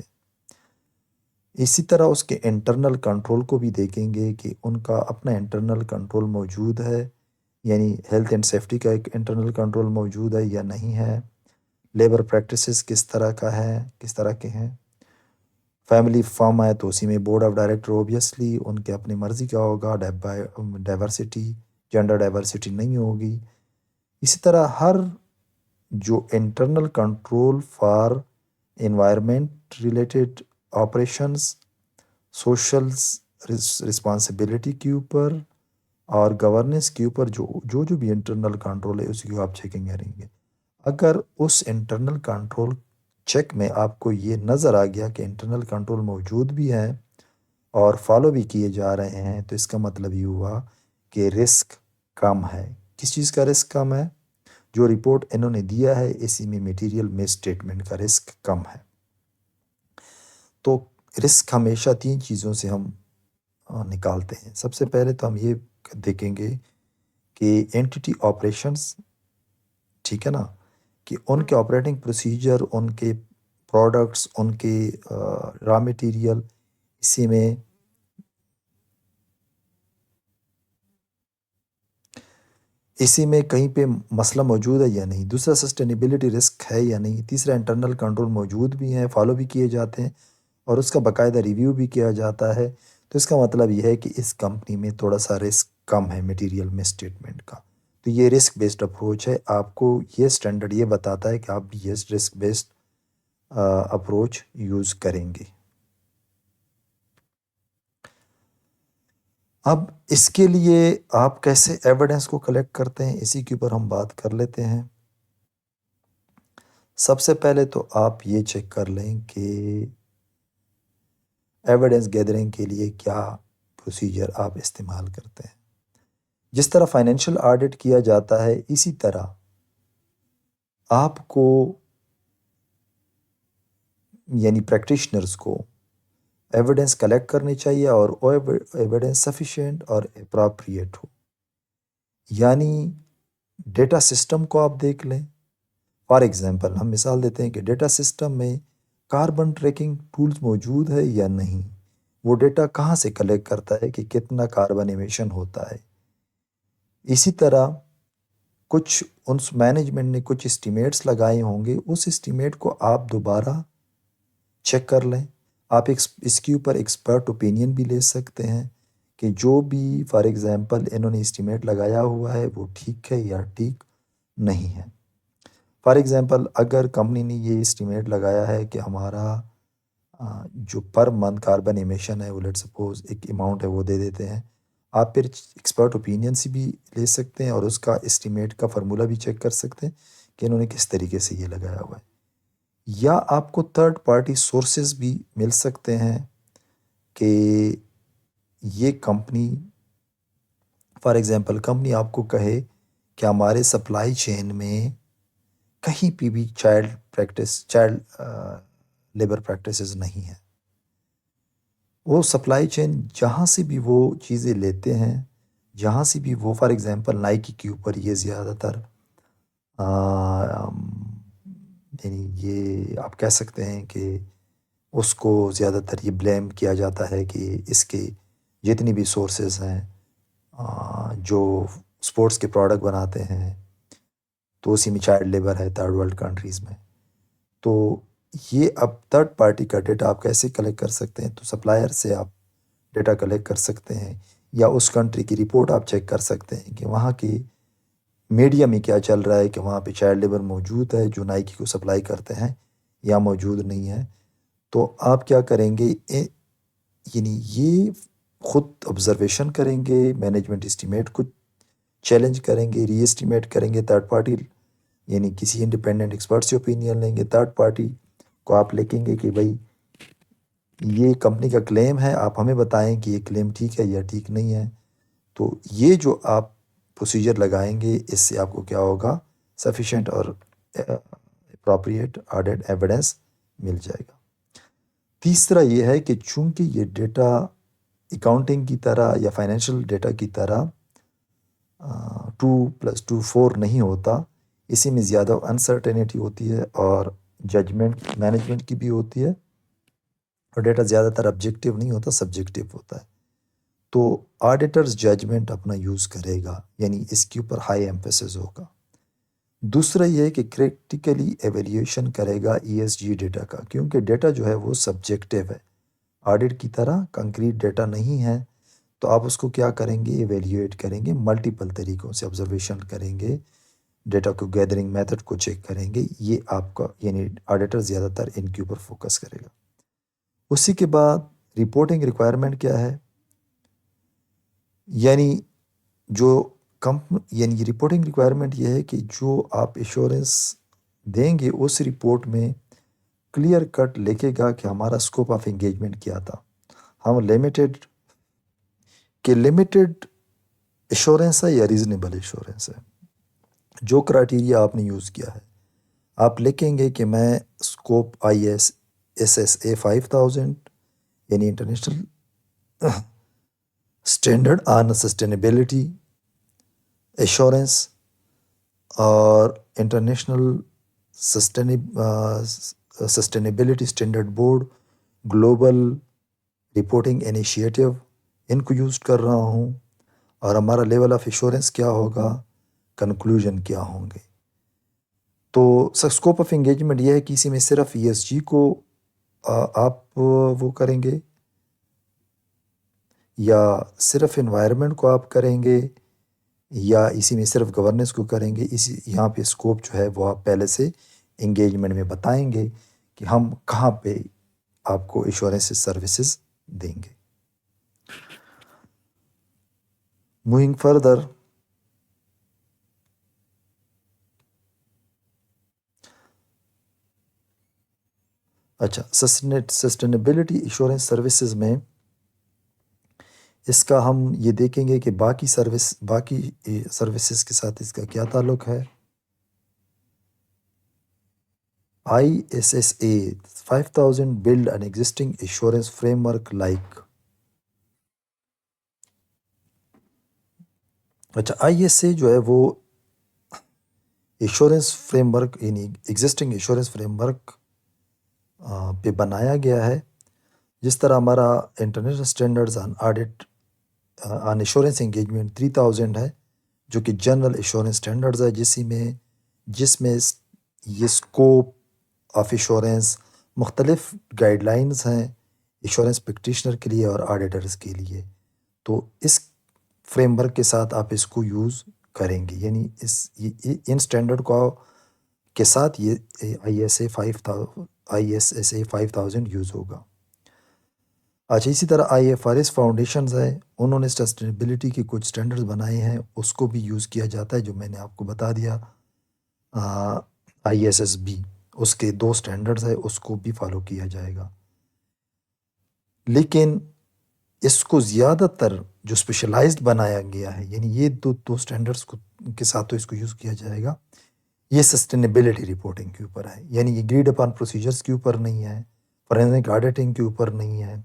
اسی طرح اس کے انٹرنل کنٹرول کو بھی دیکھیں گے کہ ان کا اپنا انٹرنل کنٹرول موجود ہے، یعنی ہیلتھ اینڈ سیفٹی کا ایک انٹرنل کنٹرول موجود ہے یا نہیں ہے، لیبر پریکٹسز کس طرح کا ہے، کس طرح کے ہیں۔ فیملی فارم ہے تو اسی میں بورڈ آف ڈائریکٹر اوبیسلی ان کے اپنی مرضی کا ہوگا، ڈائیورسٹی، جینڈر ڈائیورسٹی نہیں ہوگی۔ اسی طرح ہر جو internal control for environment related operations, social responsibility کے اوپر اور گورننس کے اوپر جو بھی انٹرنل کنٹرول ہے اسی کو آپ چیکنگ کریں گے۔ اگر اس انٹرنل کنٹرول چیک میں آپ کو یہ نظر آ گیا کہ انٹرنل کنٹرول موجود بھی ہیں اور فالو بھی کیے جا رہے ہیں، تو اس کا مطلب یہ ہوا کہ رسک کم ہے۔ کس چیز کا رسک کم ہے؟ جو رپورٹ انہوں نے دیا ہے اسی میں میٹیریل مس اسٹیٹمنٹ کا رسک کم ہے۔ تو رسک ہمیشہ 3 چیزوں سے ہم نکالتے ہیں۔ سب سے پہلے تو ہم یہ دیکھیں گے کہ اینٹیٹی آپریشنس، ٹھیک ہے نا، کہ ان کے آپریٹنگ پروسیجر، ان کے پروڈکٹس، ان کے را مٹیریل، اسی میں کہیں پہ مسئلہ موجود ہے یا نہیں۔ دوسرا سسٹینیبلٹی رسک ہے یا نہیں۔ تیسرا انٹرنل کنٹرول موجود بھی ہیں، فالو بھی کیے جاتے ہیں اور اس کا باقاعدہ ریویو بھی کیا جاتا ہے۔ تو اس کا مطلب یہ ہے کہ اس کمپنی میں تھوڑا سا رسک کم ہے میٹیریل میں اسٹیٹمنٹ کا۔ تو یہ رسک بیسڈ اپروچ ہے۔ آپ کو یہ سٹینڈرڈ یہ بتاتا ہے کہ آپ بھی یہ رسک بیسڈ اپروچ یوز کریں گے۔ اب اس کے لیے آپ کیسے ایویڈنس کو کلیکٹ کرتے ہیں، اسی کے اوپر ہم بات کر لیتے ہیں۔ سب سے پہلے تو آپ یہ چیک کر لیں کہ ایویڈنس گیدرنگ کے لیے کیا پروسیجر آپ استعمال کرتے ہیں۔ جس طرح فائنینشیل آڈٹ کیا جاتا ہے اسی طرح آپ کو یعنی پریکٹیشنرز کو ایویڈنس کلیکٹ کرنی چاہیے اور ایویڈنس سفیشینٹ اور اپروپریٹ ہو۔ یعنی ڈیٹا سسٹم کو آپ دیکھ لیں۔ فار ایگزامپل ہم مثال دیتے ہیں کہ ڈیٹا سسٹم میں کاربن ٹریکنگ ٹولز موجود ہے یا نہیں، وہ ڈیٹا کہاں سے کلیکٹ کرتا ہے کہ کتنا کاربن ایمیشن ہوتا ہے۔ اسی طرح کچھ اس مینجمنٹ نے کچھ اسٹیمیٹس لگائے ہوں گے، اس اسٹیمیٹ کو آپ دوبارہ چیک کر لیں۔ آپ اس کے اوپر ایکسپرٹ اوپینین بھی لے سکتے ہیں کہ جو بھی فار ایگزامپل انہوں نے اسٹیمیٹ لگایا ہوا ہے وہ ٹھیک ہے یا ٹھیک نہیں ہے۔ فار ایگزامپل اگر کمپنی نے یہ اسٹیمیٹ لگایا ہے کہ ہمارا جو پر منتھ کاربن ایمیشن ہے وہ لیٹ سپوز ایک اماؤنٹ ہے وہ دے دیتے ہیں، آپ پھر ایکسپرٹ اوپینین سے بھی لے سکتے ہیں اور اس کا اسٹیمیٹ کا فارمولہ بھی چیک کر سکتے ہیں کہ انہوں نے کس طریقے سے یہ لگایا ہوا ہے۔ یا آپ کو تھرڈ پارٹی سورسز بھی مل سکتے ہیں کہ یہ کمپنی فار ایگزامپل کمپنی آپ کو کہے کہ ہمارے سپلائی چین میں کہیں پہ بھی چائلڈ لیبر پریکٹسز نہیں ہیں۔ وہ سپلائی چین جہاں سے بھی وہ چیزیں لیتے ہیں، جہاں سے بھی وہ فار ایگزامپل نائکی کے اوپر یہ زیادہ تر یعنی یہ آپ کہہ سکتے ہیں کہ اس کو زیادہ تر یہ بلیم کیا جاتا ہے کہ اس کے جتنی بھی سورسز ہیں جو سپورٹس کے پروڈکٹ بناتے ہیں تو اسی میں چائلڈ لیبر ہے تھرڈ ورلڈ کنٹریز میں۔ تو یہ اب تھرڈ پارٹی کا ڈیٹا آپ کیسے کلیکٹ کر سکتے ہیں؟ تو سپلائر سے آپ ڈیٹا کلیکٹ کر سکتے ہیں یا اس کنٹری کی رپورٹ آپ چیک کر سکتے ہیں کہ وہاں کی میڈیا میں کیا چل رہا ہے کہ وہاں پہ چائلڈ لیبر موجود ہے جو نائکی کو سپلائی کرتے ہیں یا موجود نہیں ہے۔ تو آپ کیا کریں گے، یعنی یہ خود آبزرویشن کریں گے، مینجمنٹ اسٹیمیٹ کو چیلنج کریں گے، ری اسٹیمیٹ کریں گے، تھرڈ پارٹی یعنی کسی انڈیپینڈنٹ ایکسپرٹ سے اوپینین لیں گے، تھرڈ پارٹی کو آپ لکھیں گے کہ بھائی یہ کمپنی کا کلیم ہے، آپ ہمیں بتائیں کہ یہ کلیم ٹھیک ہے یا ٹھیک نہیں ہے۔ تو یہ جو آپ پروسیجر لگائیں گے اس سے آپ کو کیا ہوگا، سفیشینٹ اور اپروپریٹ آڈٹ ایویڈنس مل جائے گا۔ تیسرا یہ ہے کہ چونکہ یہ ڈیٹا اکاؤنٹنگ کی طرح یا فائنینشیل ڈیٹا کی طرح 2+2=4 نہیں ہوتا، اسی میں زیادہ انسرٹینٹی ہوتی ہے اور ججمنٹ مینجمنٹ کی بھی ہوتی ہے، اور ڈیٹا زیادہ تر آبجیکٹیو نہیں ہوتا، سبجیکٹیو ہوتا ہے۔ تو آڈیٹرز ججمنٹ اپنا یوز کرے گا، یعنی اس کے اوپر ہائی ایمفیسس ہوگا۔ دوسرا یہ ہے کہ کریٹیکلی ایویلیویشن کرے گا ESG ڈیٹا کا، کیونکہ ڈیٹا جو ہے وہ سبجیکٹیو ہے، آڈٹ کی طرح کنکریٹ ڈیٹا نہیں ہے۔ تو آپ اس کو کیا کریں گے، ایویلیویٹ کریں گے، ملٹیپل طریقوں سے آبزرویشن کریں گے، ڈیٹا کو گیدرنگ میتھڈ کو چیک کریں گے. یہ آپ کا یعنی آڈیٹر زیادہ تر ان کے اوپر فوکس کرے گا. اسی کے بعد رپورٹنگ ریکوائرمنٹ کیا ہے؟ یعنی جو یعنی رپورٹنگ ریکوائرمنٹ یہ ہے کہ جو آپ ایشورنس دیں گے اس رپورٹ میں کلیئر کٹ لکھے گا کہ ہمارا اسکوپ آف انگیجمنٹ کیا تھا. ہم لمیٹڈ ایشورنس ہے یا ریزنیبل ایشورنس ہے. جو کرائٹیریا آپ نے یوز کیا ہے آپ لکھیں گے کہ میں اسکوپ ISSA 5000 یعنی international standard on sustainability assurance اور international sustainability standard board global reporting initiative ان کو یوز کر رہا ہوں. اور ہمارا لیول آف ایشورنس کیا ہوگا، کنکلوژن کیا ہوں گے. تو اسکوپ آف انگیجمنٹ یہ ہے کہ اسی میں صرف ESG کو آپ وہ کریں گے یا صرف انوائرمنٹ کو آپ کریں گے یا اسی میں صرف گورننس کو کریں گے. یہاں پہ اسکوپ جو ہے وہ آپ پہلے سے انگیجمنٹ میں بتائیں گے کہ ہم کہاں پہ آپ کو ایشورنس سروسز دیں گے. موونگ فردر، اچھا سسٹینیبلٹی ایشورنس سروسز میں اس کا ہم یہ دیکھیں گے کہ باقی سروسز کے ساتھ اس کا کیا تعلق ہے. ISSA 5000 build an existing assurance framework like. اچھا ISA جو ہے وہ ایشورنس فریم ورک یعنی ایگزسٹنگ ایشورنس فریم ورک پہ بنایا گیا ہے. جس طرح ہمارا انٹرنیشنل اسٹینڈرڈز آن آڈٹ آن ایشورنس انگیجمنٹ 3000 ہے جو کہ جنرل ایشورنس اسٹینڈرڈز ہے جس میں یہ اسکوپ آف ایشورنس مختلف گائیڈ لائنز ہیں ایشورنس پریکٹیشنر کے لیے اور آڈیٹرز کے لیے. تو اس فریم ورک کے ساتھ آپ اس کو یوز کریں گے یعنی ان اسٹینڈرڈ کو کے ساتھ یہ ISSA 5000 یوز ہوگا. اچھا اسی طرح IFRS فاؤنڈیشنز ہیں، انہوں نے سسٹینیبلٹی کے کچھ اسٹینڈرڈز بنائے ہیں، اس کو بھی یوز کیا جاتا ہے جو میں نے آپ کو بتا دیا. ISSB اس کے 2 اسٹینڈرڈز ہیں، اس کو بھی فالو کیا جائے گا. لیکن اس کو زیادہ تر جو اسپیشلائزڈ بنایا گیا ہے یعنی یہ دو اسٹینڈرڈز کے ساتھ تو اس کو یوز کیا جائے گا. یہ سسٹینیبلٹی رپورٹنگ کے اوپر ہے یعنی یہ گریڈ اپان پروسیجرز کے اوپر نہیں ہے، فورینسک آڈیٹنگ کے اوپر نہیں ہے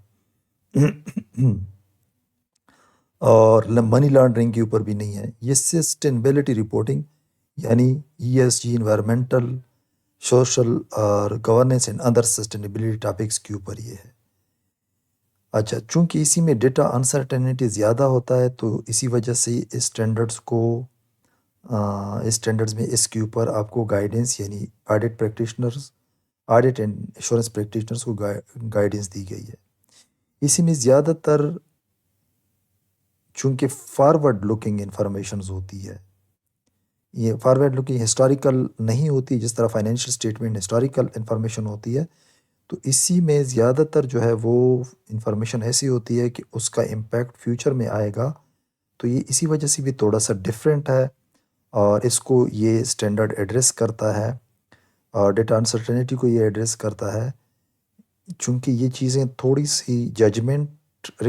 اور منی لانڈرنگ کے اوپر بھی نہیں ہے. یہ سسٹینیبلٹی رپورٹنگ یعنی ESG انوائرمنٹل سوشل اور governance and other sustainability topics کے اوپر یہ ہے. اچھا چونکہ اسی میں ڈیٹا انسرٹینٹی زیادہ ہوتا ہے تو اسی وجہ سے اس اسٹینڈرڈز میں اس کے اوپر آپ کو گائیڈنس یعنی آڈٹ اینڈ ایشورنس پریکٹیشنرز کو گائیڈنس دی گئی ہے. اسی میں زیادہ تر چونکہ فارورڈ لوکنگ انفارمیشنز ہوتی ہے، یہ فارورڈ لوکنگ ہسٹوریکل نہیں ہوتی جس طرح فائنینشیل اسٹیٹمنٹ ہسٹوریکل انفارمیشن ہوتی ہے. تو اسی میں زیادہ تر جو ہے وہ انفارمیشن ایسی ہوتی ہے کہ اس کا امپیکٹ فیوچر میں آئے گا. تو یہ اسی وجہ سے بھی تھوڑا سا ڈفرینٹ ہے اور اس کو یہ اسٹینڈرڈ ایڈریس کرتا ہے اور ڈیٹا انسرٹینٹی کو یہ ایڈریس کرتا ہے چونکہ یہ چیزیں تھوڑی سی ججمنٹل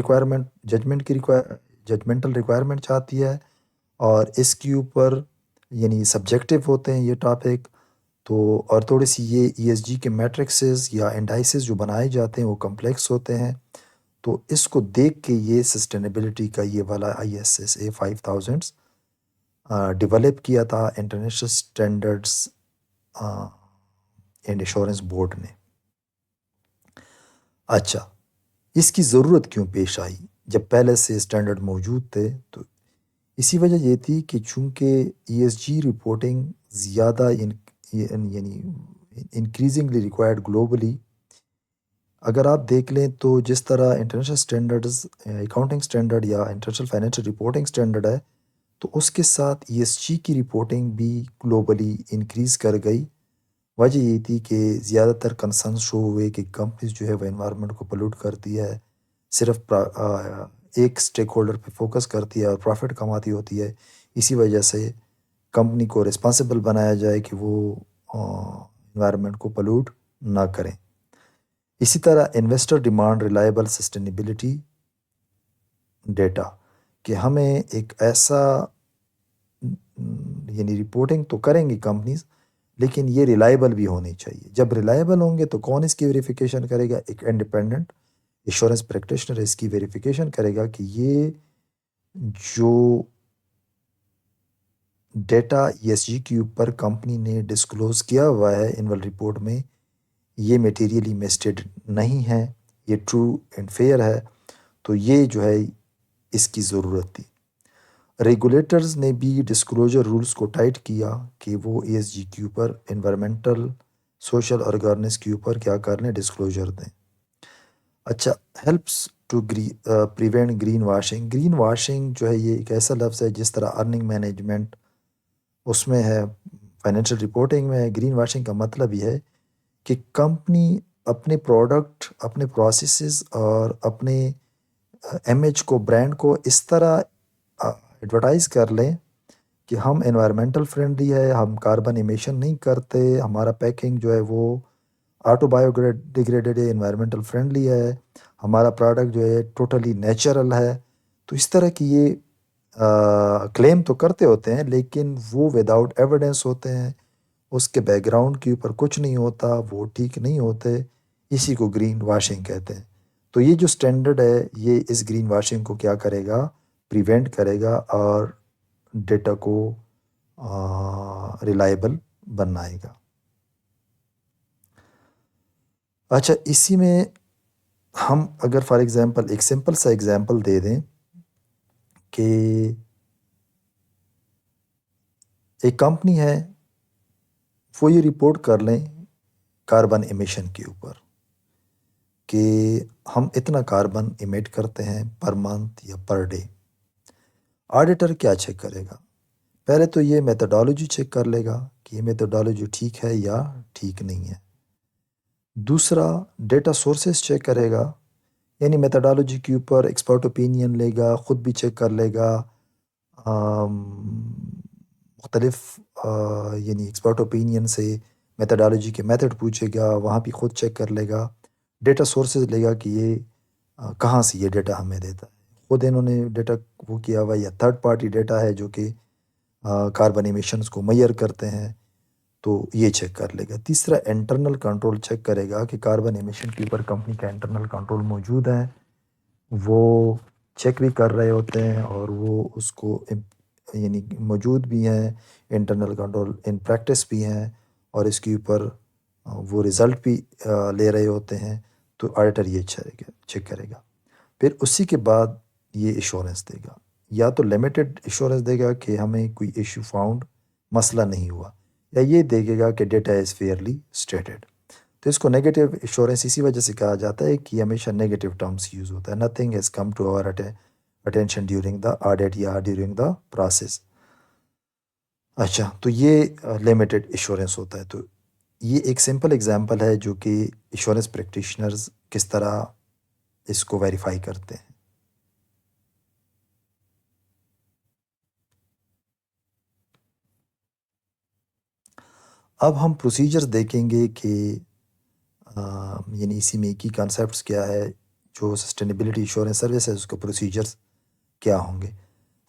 ریکوائرمنٹ چاہتی ہے اور اس کے اوپر یعنی سبجیکٹو ہوتے ہیں یہ ٹاپک. تو اور تھوڑی سی یہ ESG کے میٹرکسز یا انڈائسز جو بنائے جاتے ہیں وہ کمپلیکس ہوتے ہیں. تو اس کو دیکھ کے یہ سسٹینیبلٹی کا یہ والا ISSA 5000 ڈیولپ کیا تھا international standards and assurance board نے. اچھا اس کی ضرورت کیوں پیش آئی جب پہلے سے اسٹینڈرڈ موجود تھے؟ تو اسی وجہ یہ تھی کہ چونکہ ESG رپورٹنگ زیادہ یعنی انکریزنگلی ریکوائرڈ گلوبلی. اگر آپ دیکھ لیں تو جس طرح انٹرنیشنل اسٹینڈرڈز اکاؤنٹنگ اسٹینڈرڈ یا انٹرنیشنل فائنینشیل رپورٹنگ اسٹینڈرڈ ہے تو اس کے ساتھ ESG کی رپورٹنگ بھی گلوبلی انکریز کر گئی۔ وجہ یہ تھی کہ زیادہ تر کنسرن شو ہوئے کہ کمپنیز جو ہے وہ انوائرمنٹ کو پلیوٹ کرتی ہے، صرف ایک اسٹیک ہولڈر پہ فوکس کرتی ہے اور پروفٹ کماتی ہوتی ہے۔ اسی وجہ سے کمپنی کو رسپانسبل بنایا جائے کہ وہ انوائرمنٹ کو پلیوٹ نہ کریں۔ اسی طرح investor demand reliable sustainability data, کہ ہمیں ایک ایسا یعنی رپورٹنگ تو کریں گی کمپنیز، لیکن یہ ریلائبل بھی ہونی چاہیے۔ جب ریلائبل ہوں گے تو کون اس کی ویریفیکیشن کرے گا؟ ایک انڈیپینڈنٹ ایشورنس پریکٹیشنر اس کی ویریفیکیشن کرے گا کہ یہ جو ڈیٹا ESG کے اوپر کمپنی نے ڈسکلوز کیا ہوا ہے اینول رپورٹ میں، یہ میٹیریلی مسٹیڈ نہیں ہے، یہ ٹرو اینڈ فیئر ہے۔ تو یہ جو ہے اس کی ضرورت تھی۔ ریگولیٹرز نے بھی ڈسکلوجر رولز کو ٹائٹ کیا کہ وہ ESG کے اوپر، انوائرمنٹل، سوشل اور گورننس کے اوپر کیا کر لیں، ڈسکلوجر دیں۔ اچھا، helps to prevent green washing. Green washing جو ہے یہ ایک ایسا لفظ ہے جس طرح ارننگ مینجمنٹ اس میں ہے، فائنینشیل رپورٹنگ میں ہے۔ گرین واشنگ کا مطلب یہ ہے کہ کمپنی اپنے پروڈکٹ، اپنے پروسیسز اور اپنے امیج کو، برانڈ کو اس طرح ایڈورٹائز کر لیں کہ ہم انوائرمنٹل فرینڈلی ہے، ہم کاربن ایمیشن نہیں کرتے، ہمارا پیکنگ جو ہے وہ آٹو بایو ڈیگریڈیڈ ہے، انوائرمنٹل فرینڈلی ہے، ہمارا پروڈکٹ جو ہے ٹوٹلی نیچرل ہے۔ تو اس طرح کی یہ کلیم تو کرتے ہوتے ہیں، لیکن وہ وداؤٹ ایویڈنس ہوتے ہیں، اس کے بیک گراؤنڈ کے اوپر کچھ نہیں ہوتا، وہ ٹھیک نہیں ہوتے، اسی کو گرین واشنگ کہتے ہیں۔ تو یہ جو سٹینڈرڈ ہے یہ اس گرین واشنگ کو کیا کرے گا؟ پریونٹ کرے گا اور ڈیٹا کو ریلائبل بنائے گا۔ اچھا، اسی میں ہم اگر فار ایگزامپل ایک سمپل سا ایگزامپل دے دیں کہ ایک کمپنی ہے، وہ یہ رپورٹ کر لیں کاربن ایمیشن کے اوپر کہ ہم اتنا کاربن ایمیٹ کرتے ہیں پر منتھ یا پر ڈے۔ آڈیٹر کیا چیک کرے گا؟ پہلے تو یہ میتھڈالوجی چیک کر لے گا کہ یہ میتھڈالوجی ٹھیک ہے یا ٹھیک نہیں ہے۔ دوسرا، ڈیٹا سورسز چیک کرے گا، یعنی میتھڈالوجی کے اوپر ایکسپرٹ اوپینین لے گا، خود بھی چیک کر لے گا، مختلف یعنی ایکسپرٹ اوپینین سے میتھڈالوجی کے میتھڈ پوچھے گا، وہاں بھی خود چیک کر لے گا، ڈیٹا سورسز لے گا کہ یہ کہاں سے یہ ڈیٹا ہمیں دیتا ہے، خود انہوں نے ڈیٹا وہ کیا ہوا یا تھرڈ پارٹی ڈیٹا ہے جو کہ کاربن ایمیشنز کو میئر کرتے ہیں، تو یہ چیک کر لے گا۔ تیسرا، انٹرنل کنٹرول چیک کرے گا کہ کاربن ایمیشن کے اوپر کمپنی کا انٹرنل کنٹرول موجود ہے، وہ چیک بھی کر رہے ہوتے ہیں اور وہ اس کو یعنی موجود بھی ہیں، انٹرنل کنٹرول ان پریکٹس بھی ہیں، اور اس کے اوپر وہ رزلٹ بھی لے رہے ہوتے ہیں۔ تو آڈیٹر یہ چیک کرے گا۔ پھر اسی کے بعد یہ ایشورنس دے گا، یا تو لمیٹڈ ایشورنس دے گا کہ ہمیں کوئی ایشو فاؤنڈ، مسئلہ نہیں ہوا، یا یہ دیکھے گا کہ ڈیٹا از فیئرلی اسٹیٹڈ۔ تو اس کو نیگیٹو ایشورنس اسی وجہ سے کہا جاتا ہے کہ ہمیشہ نیگیٹو ٹرمز یوز ہوتا ہے۔ Nothing has come to our attention during the audit یا ڈیورنگ دا پروسیس۔ اچھا، تو یہ لمیٹڈ ایشورنس ہوتا ہے۔ تو یہ ایک سمپل ایگزامپل ہے جو کہ ایشورنس پریکٹیشنرز کس طرح اس کو ویریفائی کرتے ہیں۔ اب ہم پروسیجرز دیکھیں گے کہ یعنی اسی میں کی کانسیپٹس کیا ہے، جو سسٹینیبلٹی ایشورنس سروس ہے اس کے پروسیجرز کیا ہوں گے۔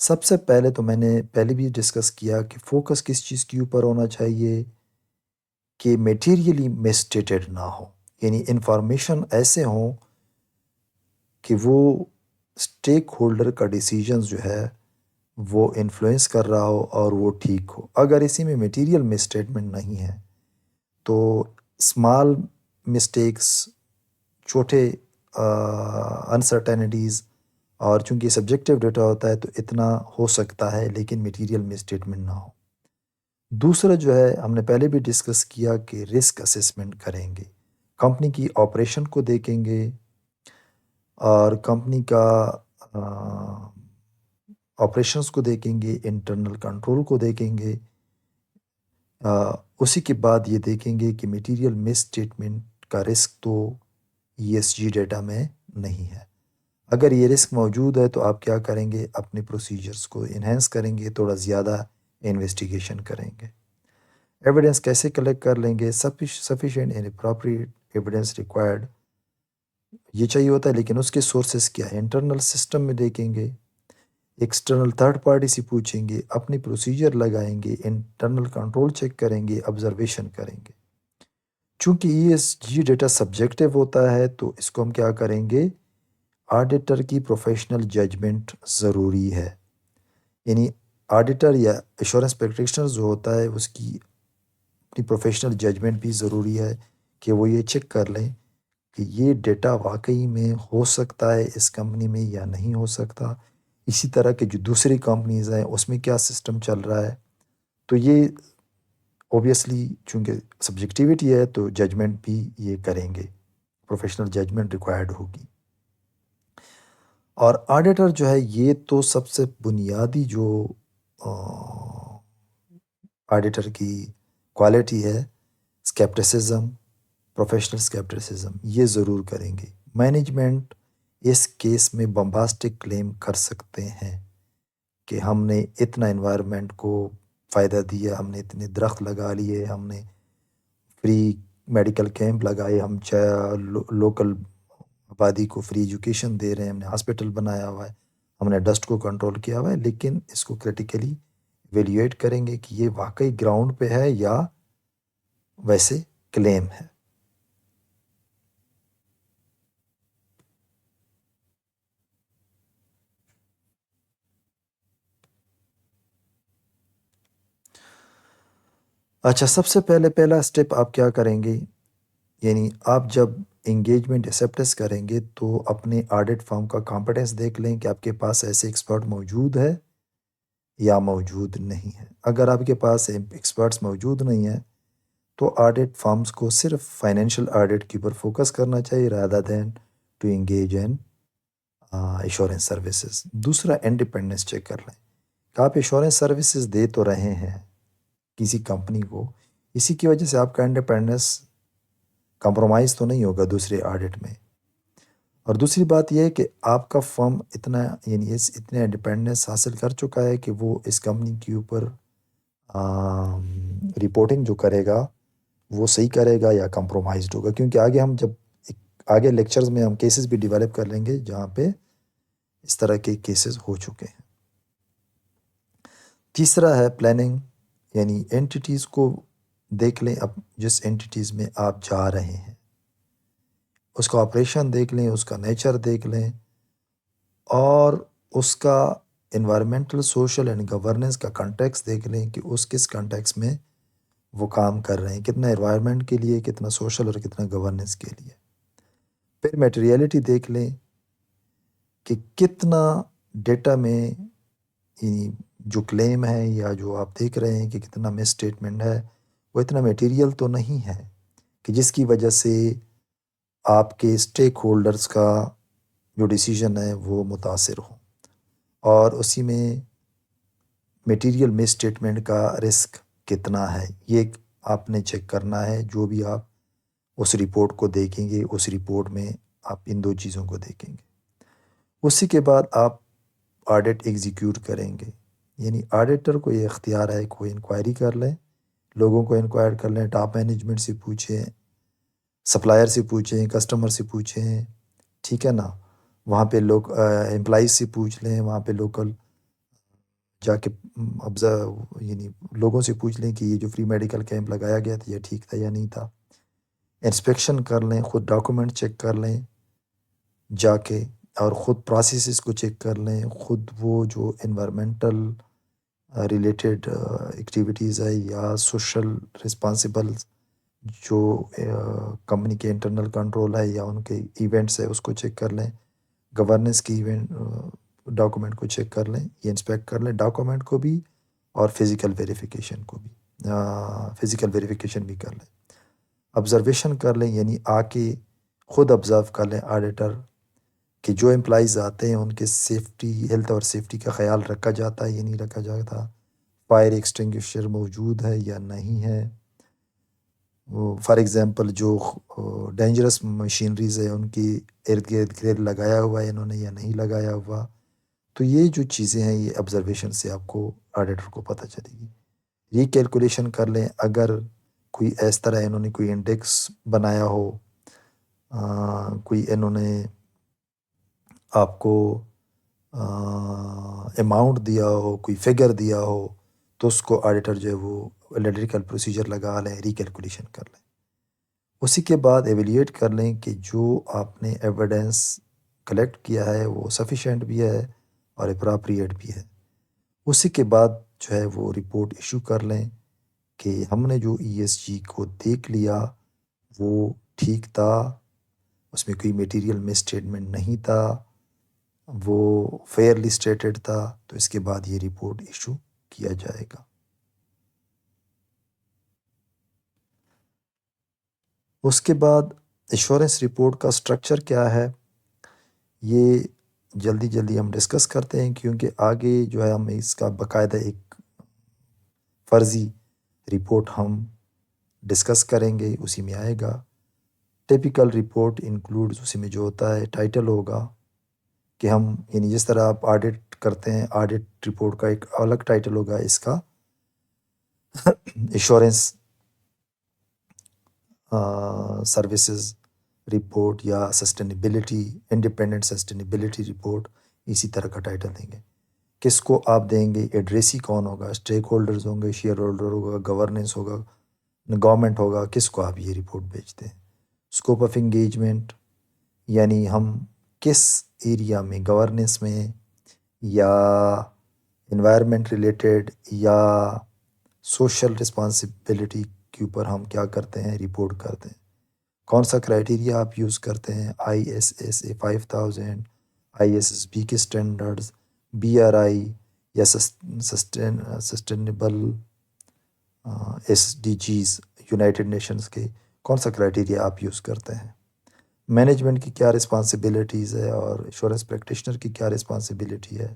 سب سے پہلے تو میں نے پہلے بھی ڈسکس کیا کہ فوکس کس چیز کے اوپر ہونا چاہیے کہ میٹیریلی مسٹیٹڈ نہ ہو، یعنی انفارمیشن ایسے ہوں کہ وہ اسٹیک ہولڈر کا ڈیسیجنز جو ہے وہ انفلوئنس کر رہا ہو اور وہ ٹھیک ہو۔ اگر اسی میں میٹیریل مسٹیٹمنٹ نہیں ہے تو اسمال مسٹیکس، چھوٹے انسرٹینٹیز، اور چونکہ سبجیکٹیو ڈیٹا ہوتا ہے تو اتنا ہو سکتا ہے لیکن میٹیریل مسٹیٹمنٹ نہ ہو۔ دوسرا جو ہے ہم نے پہلے بھی ڈسکس کیا کہ رسک اسسمنٹ کریں گے، کمپنی کی آپریشن کو دیکھیں گے اور کمپنی کا آپریشنس کو دیکھیں گے، انٹرنل کنٹرول کو دیکھیں گے، اسی کے بعد یہ دیکھیں گے کہ میٹیریل مس اسٹیٹمنٹ کا رسک تو ESG ڈیٹا میں نہیں ہے۔ اگر یہ رسک موجود ہے تو آپ کیا کریں گے؟ اپنے پروسیجرز کو انہینس کریں گے، تھوڑا زیادہ انویسٹیگیشن کریں گے۔ ایویڈنس کیسے کلیکٹ کر لیں گے؟ Sufficient and appropriate evidence required, یہ چاہیے ہوتا ہے، لیکن اس کے سورسز کیا ہے؟ انٹرنل سسٹم میں دیکھیں گے، ایکسٹرنل تھرڈ پارٹی سے پوچھیں گے، اپنی پروسیجر لگائیں گے، انٹرنل کنٹرول چیک کریں گے، آبزرویشن کریں گے۔ چونکہ ESG ڈیٹا سبجیکٹیو ہوتا ہے تو اس کو ہم کیا کریں گے؟ آڈیٹر کی پروفیشنل ججمنٹ ضروری ہے، یعنی آڈیٹر یا ایشورنس پریکٹیشنر جو ہوتا ہے اس کی اپنی پروفیشنل ججمنٹ بھی ضروری ہے کہ وہ یہ چیک کر لیں کہ یہ ڈیٹا واقعی میں ہو سکتا ہے اس کمپنی میں یا نہیں ہو سکتا۔ اسی طرح کے جو دوسری کمپنیز ہیں اس میں کیا سسٹم چل رہا ہے، تو یہ اوبیسلی چونکہ سبجیکٹیوٹی ہے تو ججمنٹ بھی یہ کریں گے، پروفیشنل ججمنٹ ریکوائرڈ ہوگی۔ اور آڈیٹر جو ہے یہ تو سب سے بنیادی جو آڈیٹر کی کوالٹی ہے، اسکیپٹسزم، پروفیشنل اسکیپٹسزم، یہ ضرور کریں گے۔ مینجمنٹ اس کیس میں بمباسٹک کلیم کر سکتے ہیں کہ ہم نے اتنا انوائرمنٹ کو فائدہ دیا، ہم نے اتنے درخت لگا لیے، ہم نے فری میڈیکل کیمپ لگائے، ہم لوکل آبادی کو فری ایجوکیشن دے رہے ہیں، ہم نے ہاسپٹل بنایا ہوا ہے، ہم نے ڈسٹ کو کنٹرول کیا ہوا ہے، لیکن اس کو کریٹیکلی ایویلیویٹ کریں گے کہ یہ واقعی گراؤنڈ پہ ہے یا ویسے کلیم ہے۔ اچھا، سب سے پہلا اسٹیپ آپ کیا کریں گے؟ یعنی آپ جب انگیجمنٹ ایکسیپٹنس کریں گے تو اپنے آڈٹ فارم کا کمپیٹنس دیکھ لیں کہ آپ کے پاس ایسے ایکسپرٹ موجود ہے یا موجود نہیں ہے۔ اگر آپ کے پاس ایکسپرٹس موجود نہیں ہیں تو آڈٹ فارمز کو صرف فائنینشیل آڈٹ کے اوپر فوکس کرنا چاہیے rather than to engage in assurance services. دوسرا، انڈیپینڈنس چیک کر لیں کہ آپ ایشورنس سروسز دے تو رہے ہیں کسی کمپنی کو، اسی کی وجہ سے آپ کا انڈیپینڈنس کمپرومائز تو نہیں ہوگا دوسرے آڈٹ میں۔ اور دوسری بات یہ ہے کہ آپ کا فرم اتنا اتنے انڈیپینڈنس حاصل کر چکا ہے کہ وہ اس کمپنی کے اوپر رپورٹنگ جو کرے گا وہ صحیح کرے گا یا کمپرومائزڈ ہوگا، کیونکہ آگے ہم جب آگے لیکچرز میں ہم کیسز بھی ڈیولپ کر لیں گے جہاں پہ اس طرح کے کیسز ہو چکے ہیں۔ تیسرا ہے پلاننگ، یعنی اینٹیٹیز کو دیکھ لیں، اب جس اینٹیٹیز میں آپ جا رہے ہیں اس کا آپریشن دیکھ لیں، اس کا نیچر دیکھ لیں، اور اس کا انوائرمنٹل، سوشل اینڈ گورننس کا کنٹیکس دیکھ لیں کہ اس کس کنٹیکس میں وہ کام کر رہے ہیں، کتنا انوائرمنٹ کے لیے، کتنا سوشل اور کتنا گورننس کے لیے۔ پھر میٹیریلٹی دیکھ لیں کہ کتنا ڈیٹا میں یعنی جو کلیم ہے یا جو آپ دیکھ رہے ہیں کہ کتنا مس اسٹیٹمنٹ ہے، وہ اتنا میٹیریل تو نہیں ہے کہ جس کی وجہ سے آپ کے اسٹیک ہولڈرز کا جو ڈیسیژن ہے وہ متاثر ہو، اور اسی میں میٹیریل مس اسٹیٹمنٹ کا رسک کتنا ہے، یہ آپ نے چیک کرنا ہے۔ جو بھی آپ اس رپورٹ کو دیکھیں گے، اس رپورٹ میں آپ ان دو چیزوں کو دیکھیں گے۔ اسی کے بعد آپ آڈٹ ایگزیکیوٹ کریں گے، یعنی آڈیٹر کو یہ اختیار ہے کوئی انکوائری کر لیں، لوگوں کو انکوائر کر لیں، ٹاپ مینجمنٹ سے پوچھیں، سپلائر سے پوچھیں، کسٹمر سے پوچھیں، ٹھیک ہے نا، وہاں پہ لوگ امپلائیز سے پوچھ لیں، وہاں پہ لوکل جا کے یعنی لوگوں سے پوچھ لیں کہ یہ جو فری میڈیکل کیمپ لگایا گیا تھا یہ ٹھیک تھا یا نہیں تھا، انسپیکشن کر لیں، خود ڈاکومنٹ چیک کر لیں جا کے، اور خود پروسیسز کو چیک کر لیں، خود وہ جو انوائرمنٹل ریلیٹڈ ایکٹیویٹیز ہے یا سوشل رسپانسیبل جو کمپنی کے انٹرنل کنٹرول ہے یا ان کے ایونٹس ہے اس کو چیک کر لیں، گورننس کی ایونٹ ڈاکومنٹ کو چیک کر لیں، یہ انسپیکٹ کر لیں ڈاکومنٹ کو بھی اور فزیکل ویریفیکیشن کو بھی، فزیکل ویریفیکیشن بھی کر لیں، آبزرویشن کر لیں، یعنی آ کے خود آبزرو کر لیں آڈیٹر کہ جو امپلائیز آتے ہیں ان کے سیفٹی ہیلتھ اور سیفٹی کا خیال رکھا جاتا ہے یا نہیں رکھا جاتا، فائر ایکسٹنگوشر موجود ہے یا نہیں ہے، وہ فار ایگزامپل جو ڈینجرس مشینریز ہے ان کی ارد گرد گرل لگایا ہوا ہے انہوں نے یا نہیں لگایا ہوا. تو یہ جو چیزیں ہیں یہ آبزرویشن سے آپ کو آڈیٹر کو پتہ چلے گی. یہ کیلکولیشن کر لیں اگر کوئی اس طرح انہوں نے کوئی انڈیکس بنایا ہو، کوئی انہوں نے آپ کو اماؤنٹ دیا ہو، کوئی فگر دیا ہو، تو اس کو آڈیٹر جو ہے وہ الیکٹریکل پروسیجر لگا لیں، ریکیلکولیشن کر لیں. اسی کے بعد ایویلیٹ کر لیں کہ جو آپ نے ایویڈنس کلیکٹ کیا ہے وہ سفیشینٹ بھی ہے اور اپراپریٹ بھی ہے. اسی کے بعد جو ہے وہ رپورٹ ایشو کر لیں کہ ہم نے جو ای ایس جی کو دیکھ لیا وہ ٹھیک تھا، اس میں کوئی میٹیریل مس اسٹیٹمنٹ نہیں تھا، وہ فیئرلی اسٹیٹڈ تھا. تو اس کے بعد یہ رپورٹ ایشو کیا جائے گا. اس کے بعد ایشورنس رپورٹ کا سٹرکچر کیا ہے یہ جلدی ہم ڈسکس کرتے ہیں، کیونکہ آگے جو ہے ہم اس کا باقاعدہ ایک فرضی رپورٹ ہم ڈسکس کریں گے، اسی میں آئے گا. ٹیپیکل رپورٹ انکلوڈز، اسی میں جو ہوتا ہے ٹائٹل ہوگا کہ ہم یعنی جس طرح آپ آڈٹ کرتے ہیں آڈٹ رپورٹ کا ایک الگ ٹائٹل ہوگا اس کا ایشورنس سروسز رپورٹ یا سسٹینیبلٹی انڈیپینڈنٹ سسٹینیبلٹی رپورٹ، اسی طرح کا ٹائٹل دیں گے. کس کو آپ دیں گے، ایڈریسی کون ہوگا، اسٹیک ہولڈرز ہوں گے، شیئر ہولڈر ہوگا، گورننس ہوگا، گورنمنٹ ہوگا، کس کو آپ یہ رپورٹ بھیجتے ہیں. اسکوپ آف انگیجمنٹ یعنی ہم کس ایریا میں، گورننس میں یا انوائرمنٹ ریلیٹڈ یا سوشل رسپانسبلٹی کے اوپر ہم کیا کرتے ہیں، رپورٹ کرتے ہیں. کون سا کرائٹیریا آپ یوز کرتے ہیں، I S S A 5000، I S S B کے اسٹینڈرڈز، بی آر آئی یا sustainable S D Gs United Nations کے، کون سا کرائٹیریا آپ یوز کرتے ہیں. مینجمنٹ کی کیا رسپانسبلٹیز ہے اور ایشورنس پریکٹیشنر کی کیا رسپانسبلٹی ہے،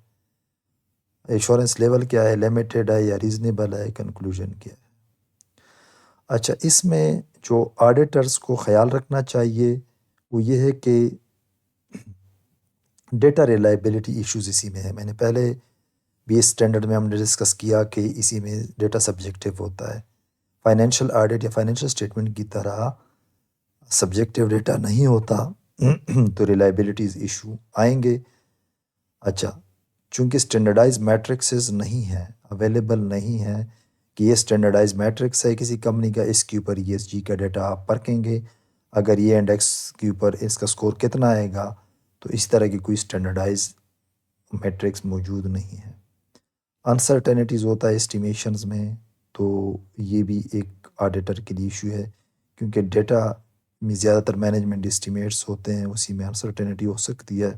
ایشورنس لیول کیا ہے، لمیٹڈ ہے یا ریزنیبل ہے، کنکلوژن کیا ہے. اچھا، اس میں جو آڈیٹرز کو خیال رکھنا چاہیے وہ یہ ہے کہ ڈیٹا ریلائبلٹی ایشوز اسی میں ہے. میں نے پہلے بھی اس اسٹینڈرڈ میں ہم نے ڈسکس کیا کہ اسی میں ڈیٹا سبجیکٹیو ہوتا ہے. فائنینشیل آڈٹ یا فائنینشیل اسٹیٹمنٹ کی طرح سبجیکٹیو ڈیٹا نہیں ہوتا تو ریلائبلٹیز ایشو آئیں گے. اچھا، چونکہ اسٹینڈرڈائز میٹرکسز نہیں ہیں، اویلیبل نہیں ہیں کہ یہ اسٹینڈرڈائز میٹرکس ہے کسی کمپنی کا، اس کے اوپر ای ایس جی کا ڈیٹا آپ پرکھیں گے، اگر یہ انڈیکس کے اوپر اس کا سکور کتنا آئے گا، تو اس طرح کی کوئی اسٹینڈرڈائز میٹرکس موجود نہیں ہے. انسرٹینٹیز ہوتا ہے اسٹیمیشنز میں، تو یہ بھی ایک آڈیٹر کے لیے ایشو ہے، کیونکہ ڈیٹا میں زیادہ تر مینجمنٹ اسٹیمیٹس ہوتے ہیں، اسی میں انسرٹینٹی ہو سکتی ہے.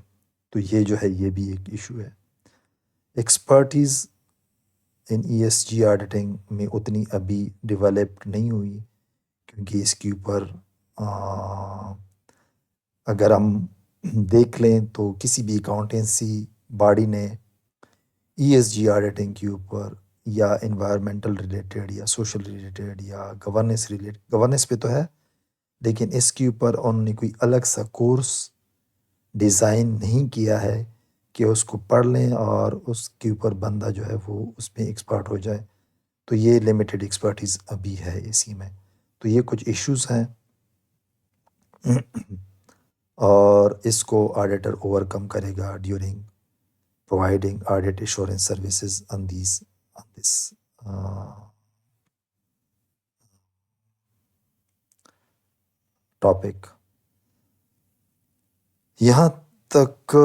تو یہ جو ہے یہ بھی ایک ایشو ہے. ایکسپرٹیز ان ای ایس جی آڈیٹنگ میں اتنی ابھی ڈیولپڈ نہیں ہوئی، کیونکہ اس کے اوپر اگر ہم دیکھ لیں تو کسی بھی اکاؤنٹنسی باڈی نے ای ایس جی آڈیٹنگ کے اوپر یا انوائرمنٹل ریلیٹڈ یا سوشل ریلیٹڈ یا گورننس پہ تو ہے، لیکن اس کے اوپر انہوں نے کوئی الگ سا کورس ڈیزائن نہیں کیا ہے کہ اس کو پڑھ لیں اور اس کے اوپر بندہ جو ہے وہ اس میں ایکسپرٹ ہو جائے. تو یہ لمیٹڈ ایکسپرٹیز ابھی ہے اسی میں. تو یہ کچھ ایشوز ہیں اور اس کو آڈیٹر اوور کم کرے گا during providing audit assurance services on this topic. یہاں تک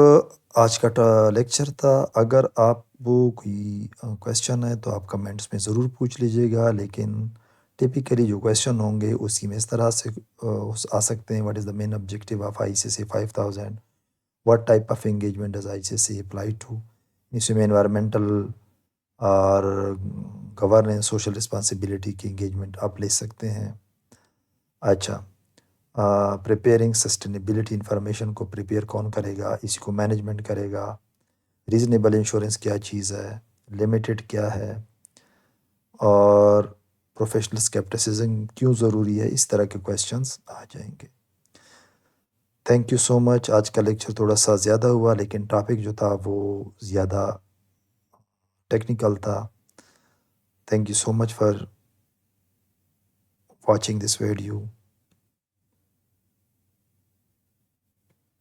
آج کا لیکچر تھا. اگر آپ وہ کوئی کویشچن ہے تو آپ کمنٹس میں ضرور پوچھ لیجیے گا، لیکن ٹپیکلی جو کویشچن ہوں گے اسی میں اس طرح سے آ سکتے ہیں. What is the main objective of I C C 5000، what type of engagement does I C C apply to. اس میں انوائرمنٹل اور گورننس سوشل رسپانسبلٹی کی انگیجمنٹ آپ لے سکتے ہیں. اچھا، پریپیئرنگ سسٹینیبلٹی انفارمیشن کو پریپیئر کون کرے گا، اسی کو مینجمنٹ کرے گا، ریزنیبل انشورنس کیا چیز ہے، لمیٹڈ کیا ہے، اور پروفیشنل اسکیپٹسزم کیوں ضروری ہے، اس طرح کے کویسچنس آ جائیں گے۔ تھینک یو سو مچ۔ آج کا لیکچر تھوڑا سا زیادہ ہوا، لیکن ٹاپک جو تھا وہ زیادہ ٹیکنیکل تھا۔ Thank you so much for watching this video.